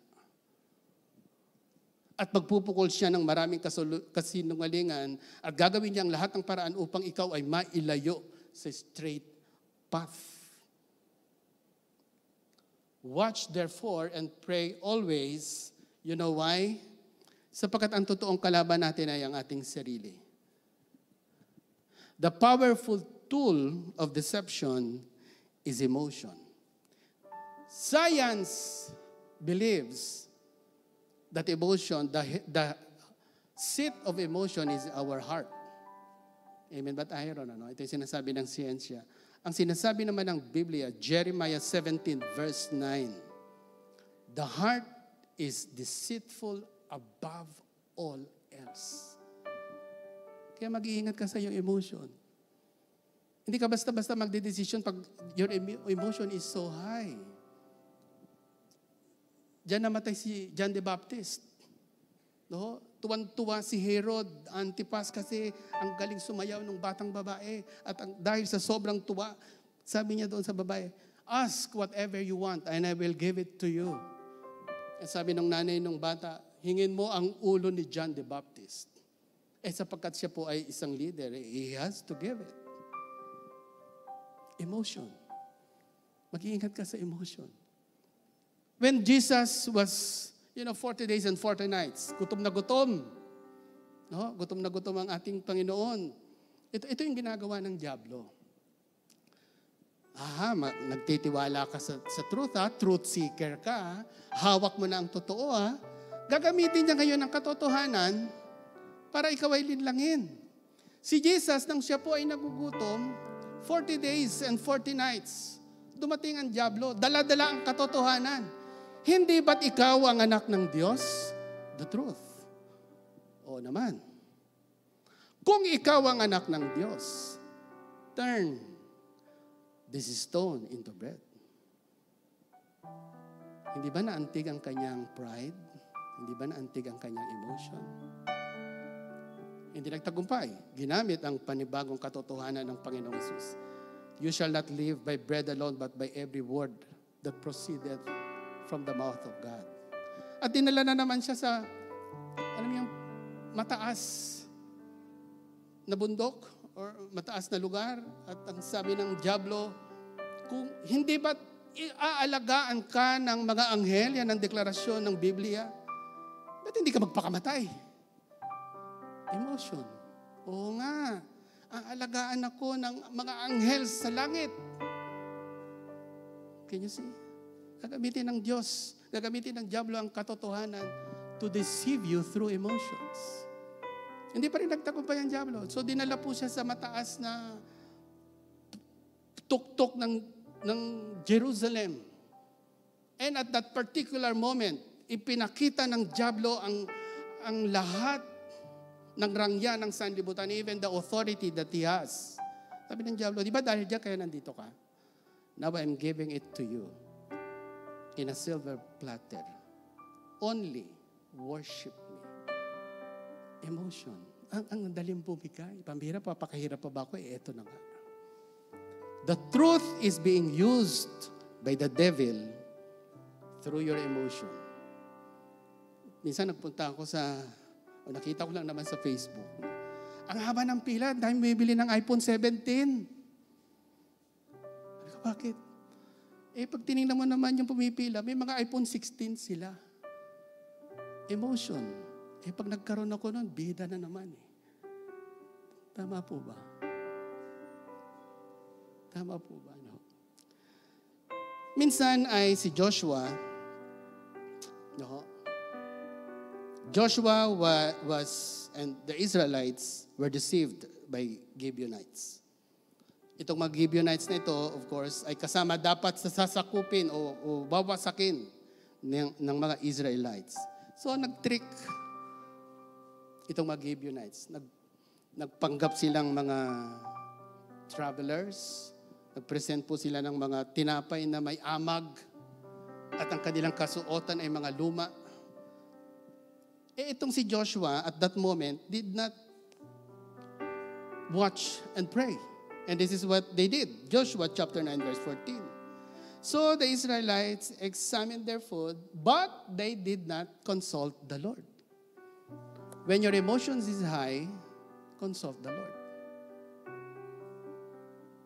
At magpupukol siya ng maraming kasinungalingan at gagawin niya ang lahat ng paraan upang ikaw ay mailayo sa straight path. Watch therefore and pray always. You know why? Sapagkat ang totoong kalaban natin ay ang ating sarili. The powerful tool of deception is emotion. Science believes that emotion, the seat of emotion is our heart. Amen ba tayo ron? Ano? Ito yung sinasabi ng siyensya. Ang sinasabi naman ng Biblia, Jeremiah 17 verse 9, the heart is deceitful above all else. Kaya mag-iingat ka sa iyong emotion. Hindi ka basta-basta magde-decision pag your emotion is so high. Diyan namatay si John the Baptist. No? Tuwan-tuwa si Herod Antipas kasi ang galing sumayaw ng batang babae. At dahil sa sobrang tuwa, sabi niya doon sa babae, ask whatever you want and I will give it to you. At sabi ng nanay ng bata, hingin mo ang ulo ni John the Baptist. Sapagkat siya po ay isang leader, he has to give it. Emotion. Mag-iingat ka sa emotion. When Jesus was, 40 days and 40 nights, gutom na gutom. No? Gutom na gutom ang ating Panginoon. Ito yung ginagawa ng diablo. Nagtitiwala ka sa truth, truth seeker ka, hawak mo na ang totoo, gagamitin niya ngayon ang katotohanan para ikaw ay linlangin. Si Jesus, nang siya po ay nagugutom, 40 days and 40 nights, dumating ang dyablo, dala-dala ang katotohanan. Hindi ba't ikaw ang anak ng Diyos? The truth. Oo naman. Kung ikaw ang anak ng Diyos, turn this stone into bread. Hindi ba naantig ang kanyang pride? Hindi ba naantig ang kanyang emotion? Hindi nagtagumpay. Ginamit ang panibagong katotohanan ng Panginoong Hesus. You shall not live by bread alone, but by every word that proceedeth from the mouth of God. At dinala na naman siya sa, alam niyo, mataas na bundok or mataas na lugar. At ang sabi ng dyablo, kung hindi ba aalagaan ka ng mga anghel, yan ang deklarasyon ng Biblia, ba't hindi ka magpakamatay? Emotion. Oo nga, aalagaan ako ng mga anghel sa langit. Can you see? Gagamitin ng Diyos, gagamitin ng dyablo ang katotohanan to deceive you through emotions. Hindi pa rin nagtagumpay ang dyablo. So dinala po siya sa mataas na tuktok ng Jerusalem. And at that particular moment, ipinakita ng dyablo ang lahat ng rangya ng sanlibutan, even the authority that he has. Sabi ng dyablo, di ba dahil diyan kaya nandito ka? Now I'm giving it to you in a silver platter. Only worship me. Emotion. Ang daling bumigay. Pambihira pa, pakahirap pa ba ako? Eto na nga. The truth is being used by the devil through your emotion. Minsan nagpunta ako nakita ko lang naman sa Facebook. Ang haba ng pila, dahil may bili ng iPhone 17. Bakit? Pag tinignan mo naman yung pumipila, may mga iPhone 16 sila. Emotion. Pag nagkaroon ako nun, bida na naman eh. Tama po ba? Tama po ba? No? Minsan ay si Joshua, Joshua and the Israelites were deceived by Gibeonites. Itong mga Gibeonites na ito, of course, ay kasama dapat sa sasakupin o bawasakin ng mga Israelites. So, nag-trick itong mga Gibeonites. Nagpanggap silang mga travelers. Nag-present po sila ng mga tinapay na may amag at ang kanilang kasuotan ay mga luma. Itong si Joshua at that moment did not watch and pray. And this is what they did. Joshua chapter 9 verse 14. So the Israelites examined their food, but they did not consult the Lord. When your emotions is high, consult the Lord.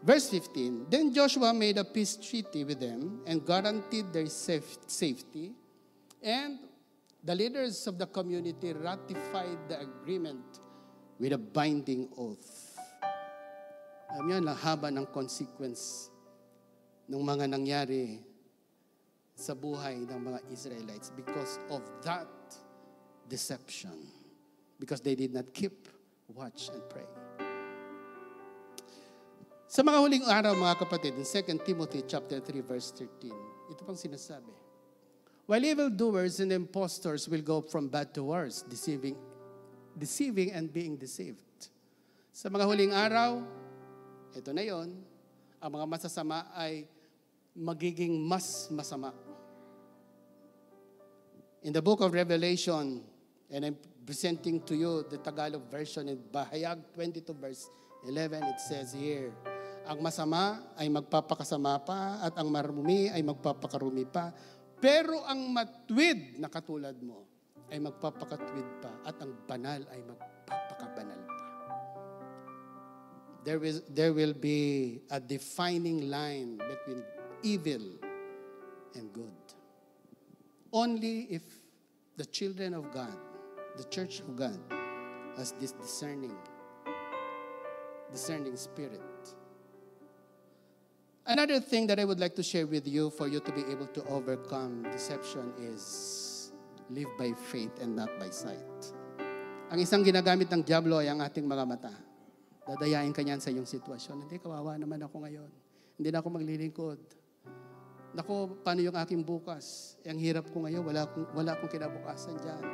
Verse 15, then Joshua made a peace treaty with them and guaranteed their safety, and the leaders of the community ratified the agreement with a binding oath. Alam niyo, nahaba ng consequence ng mga nangyari sa buhay ng mga Israelites because of that deception. Because they did not keep watch and pray. Sa mga huling araw, mga kapatid, in 2 Timothy chapter 3 verse 13, ito pang sinasabi. While evildoers and impostors will go from bad to worse, deceiving and being deceived. Sa mga huling araw, ito na yon, ang mga masasama ay magiging mas masama. In the book of Revelation, and I'm presenting to you the Tagalog version in Bahayag 22 verse 11, it says here, ang masama ay magpapakasama pa at ang marumi ay magpapakarumi pa. Pero ang matwid na katulad mo ay magpapakatwid pa at ang banal ay magpapakabanal pa. There will be a defining line between evil and good. Only if the children of God, the church of God, has this discerning spirit. Another thing that I would like to share with you for you to be able to overcome deception is live by faith and not by sight. Ang isang ginagamit ng diablo ay ang ating mga mata. Dadayain ka niyan sa iyong sitwasyon. Hindi, kawawa naman ako ngayon. Hindi na ako maglilingkod. Naku, paano yung aking bukas? Ang hirap ko ngayon, wala akong kinabukasan dyan.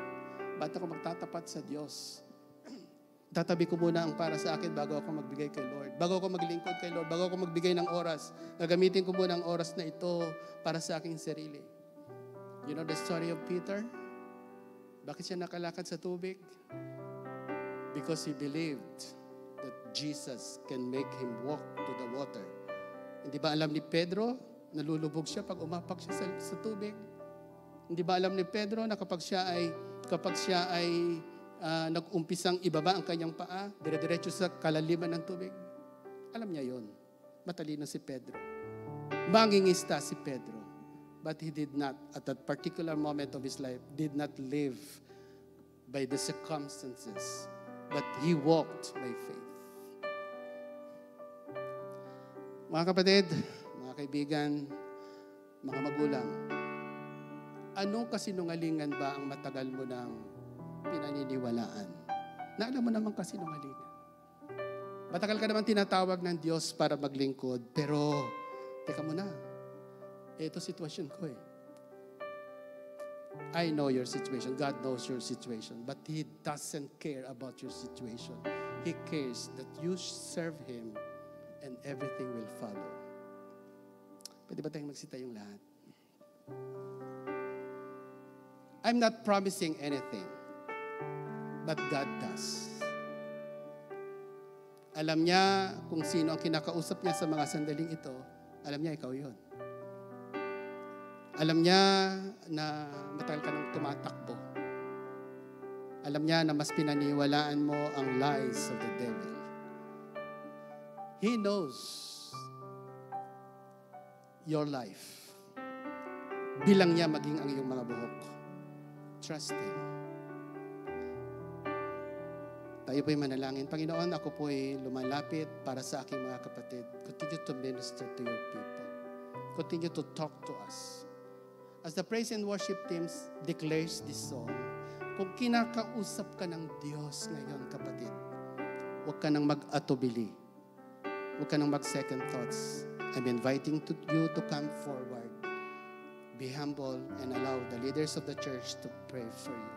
Ba't ako magtatapat sa Diyos? Tatabi ko muna ang para sa akin bago ako magbigay kay Lord. Bago ako maglingkod kay Lord, bago ako magbigay ng oras, gagamitin ko muna ang oras na ito para sa aking sarili. You know the story of Peter? Bakit siya nakalakad sa tubig? Because he believed that Jesus can make him walk to the water. Hindi ba alam ni Pedro, nalulubog siya pag umapak siya sa tubig? Hindi ba alam ni Pedro na kapag siya ay nag-umpisang ibaba ang kanyang paa, dire-diretso sa kalaliman ng tubig? Alam niya yon. Matalino si Pedro. Mangingista si Pedro. But he did not, at that particular moment of his life, did not live by the circumstances, but he walked by faith. Mga kapatid, mga kaibigan, mga magulang, anong kasinungalingan ba ang matagal mo nang pinaniniwalaan? Na alam mo naman kasinungalingan. Matagal ka naman tinatawag ng Diyos para maglingkod, pero, teka muna, ito sitwasyon ko eh. I know your situation. God knows your situation. But He doesn't care about your situation. He cares that you serve Him and everything will follow. Pwede ba tayong magsitayong lahat? I'm not promising anything, but God does. Alam niya kung sino ang kinakausap niya sa mga sandaling ito. Alam niya, ikaw yun. Alam niya na matagal ka nang tumatakbo. Alam niya na mas pinaniwalaan mo ang lies of the devil. He knows your life. Bilang niya maging ang iyong mga buhok. Trust Him. Tayo po'y manalangin. Panginoon, ako po'y lumalapit para sa aking mga kapatid. Continue to minister to your people. Continue to talk to us. As the praise and worship teams declares this song, kung kinakausap ka ng Diyos ngayon, kapatid, huwag ka nang mag-atubili. Huwag ka nang mag-second thoughts. I'm inviting you to come forward. Be humble and allow the leaders of the church to pray for you.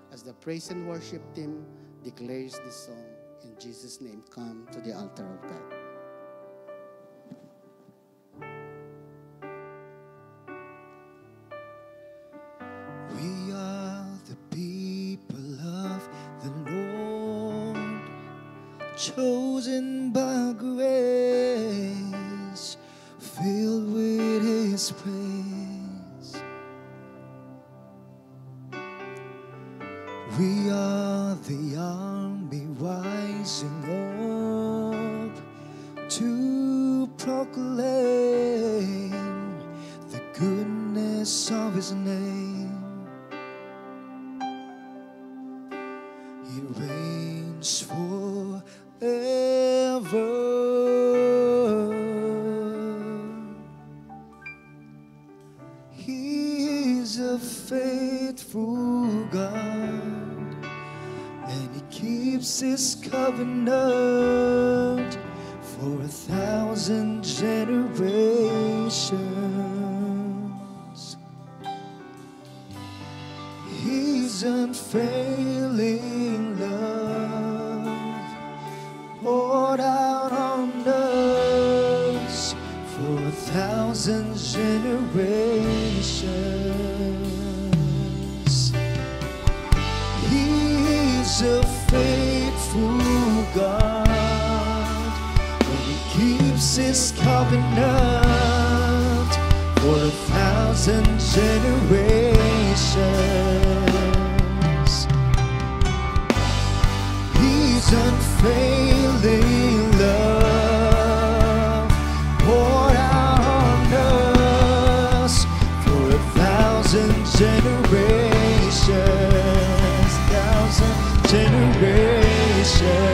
As the praise and worship team declares this song, in Jesus' name, come to the altar of God. We are the people of the Lord, chosen by grace, filled with His praise. We are the army rising up to proclaim the goodness of His name. He reigns forever. He is a faithful God, and He keeps His covenant for 1,000 generations. His unfailing love poured out on us for 1,000 generations. He is a faithful God, and He keeps His covenant for 1,000 generations. His unfailing love poured out on us for 1,000 generations, 1,000 generations.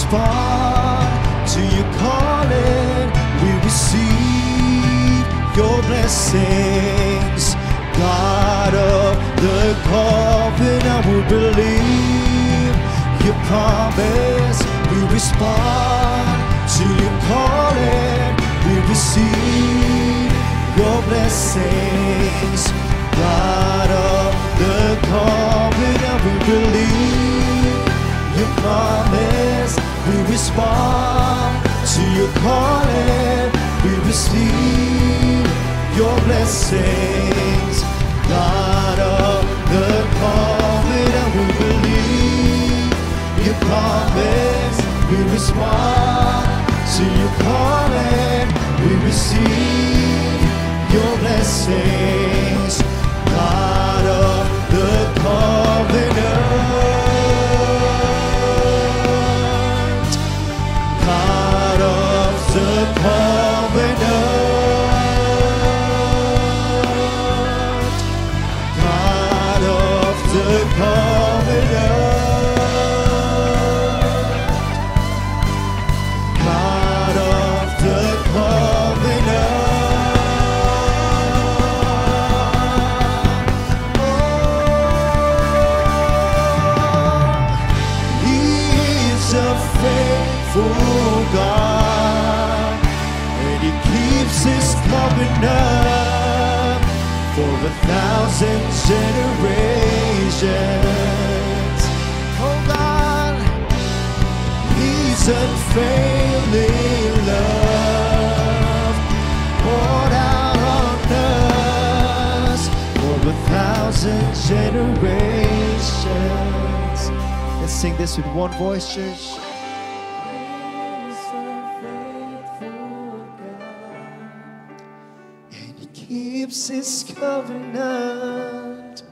respond to your calling. We receive your blessings. God of the covenant, we believe your promise. We respond to your calling. We receive your blessings. God of the covenant, we believe your promise. We respond to your calling. We receive your blessings. God of the covenant, we believe your promise. We respond to your calling. We receive your blessings. God of the covenant. God of the covenant. God of the covenant. God of the covenant. Oh, He is a faithful God, and He keeps His covenant for 1,000 generations. Oh God, His unfailing love poured out on us for 1,000 generations. Let's sing this with one voice, church. And He keeps His covenant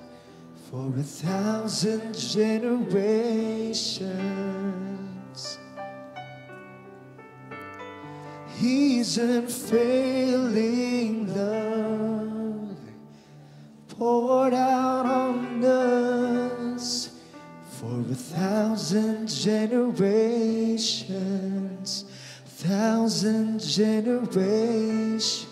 for 1,000 generations. His unfailing love poured out on us for 1,000 generations. 1,000 generations.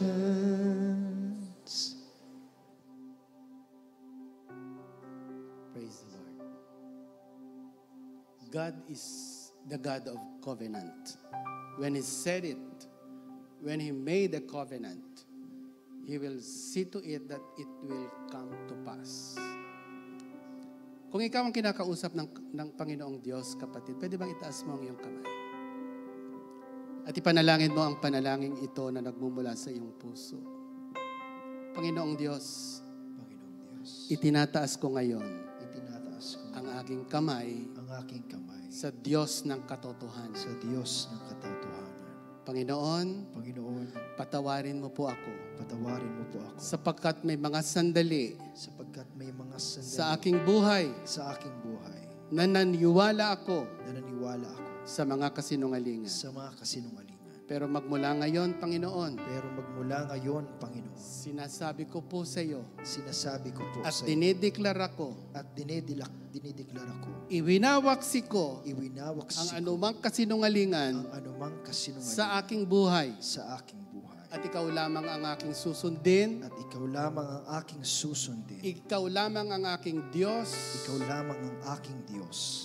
Praise the Lord. God is the God of covenant. When He said it, when He made a covenant, He will see to it that it will come to pass. Kung ikaw ang kinakausap ng Panginoong Diyos, kapatid, pwede bang itaas mo ang iyong kamay? At ipanalangin mo ang panalangin ito na nagmumula sa iyong puso. Panginoong Diyos, itinataas ko ngayon ang aking kamay sa Diyos ng katotohanan. Panginoon, patawarin mo po ako. Sapagkat may mga sandali sa aking buhay na naniniwala ako sa mga kasinungalingan. Pero magmula ngayon, Panginoon, sinasabi ko po sa iyo at dinideklara ko, iwinawaksi ko ang anumang kasinungalingan sa aking buhay. At ikaw lamang ang aking susundin. Ikaw lamang ang aking Diyos.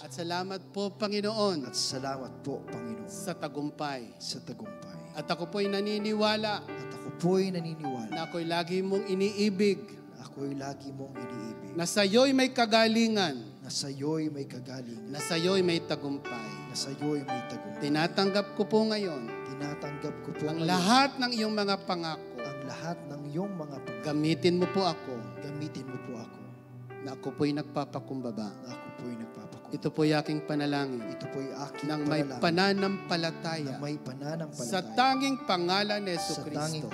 At salamat po, Panginoon. Sa tagumpay. At ako po'y naniniwala. Na ako'y lagi mong iniibig. Na sa'yo'y may kagalingan. Na sa'yo'y may tagumpay. Tinatanggap ko po ngayon ang lahat ng iyong mga pangako. Gamitin mo po ako. Na ako po'y nagpapakumbaba. Ito po'y aking panalangin. Nang may pananampalataya. Sa tanging pangalan ni Jesucristo.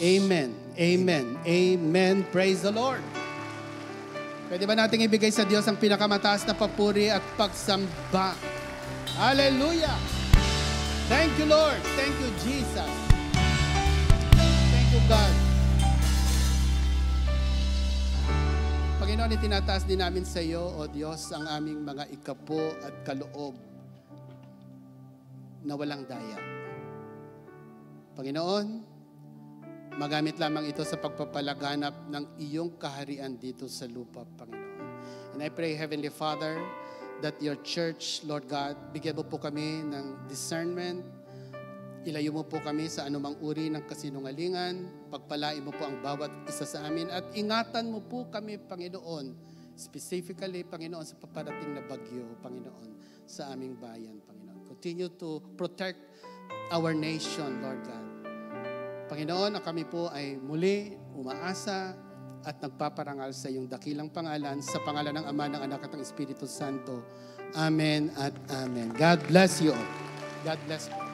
Amen. Amen. Amen. Praise the Lord. Pwede ba nating ibigay sa Diyos ang pinakamataas na papuri at pagsamba? Hallelujah! Thank you, Lord. Thank you, Jesus. Thank you, God. Panginoon, itinataas din namin sa iyo, O Diyos, ang aming mga ikapo at kaloob. na walang daya. Panginoon, magamit lamang ito sa pagpapalaganap ng iyong kaharian dito sa lupa, Panginoon. And I pray, Heavenly Father, that your church, Lord God, bigyan mo po kami ng discernment, ilayo mo po kami sa anumang uri ng kasinungalingan, pagpalain mo po ang bawat isa sa amin, at ingatan mo po kami, Panginoon, specifically, Panginoon, sa paparating na bagyo, Panginoon, sa aming bayan, Panginoon. Continue to protect our nation, Lord God. Panginoon, kami po ay muli umaasa at nagpaparangal sa iyong dakilang pangalan, sa pangalan ng Ama, ng Anak at ng Espiritu Santo. Amen at Amen. God bless you all. God bless you.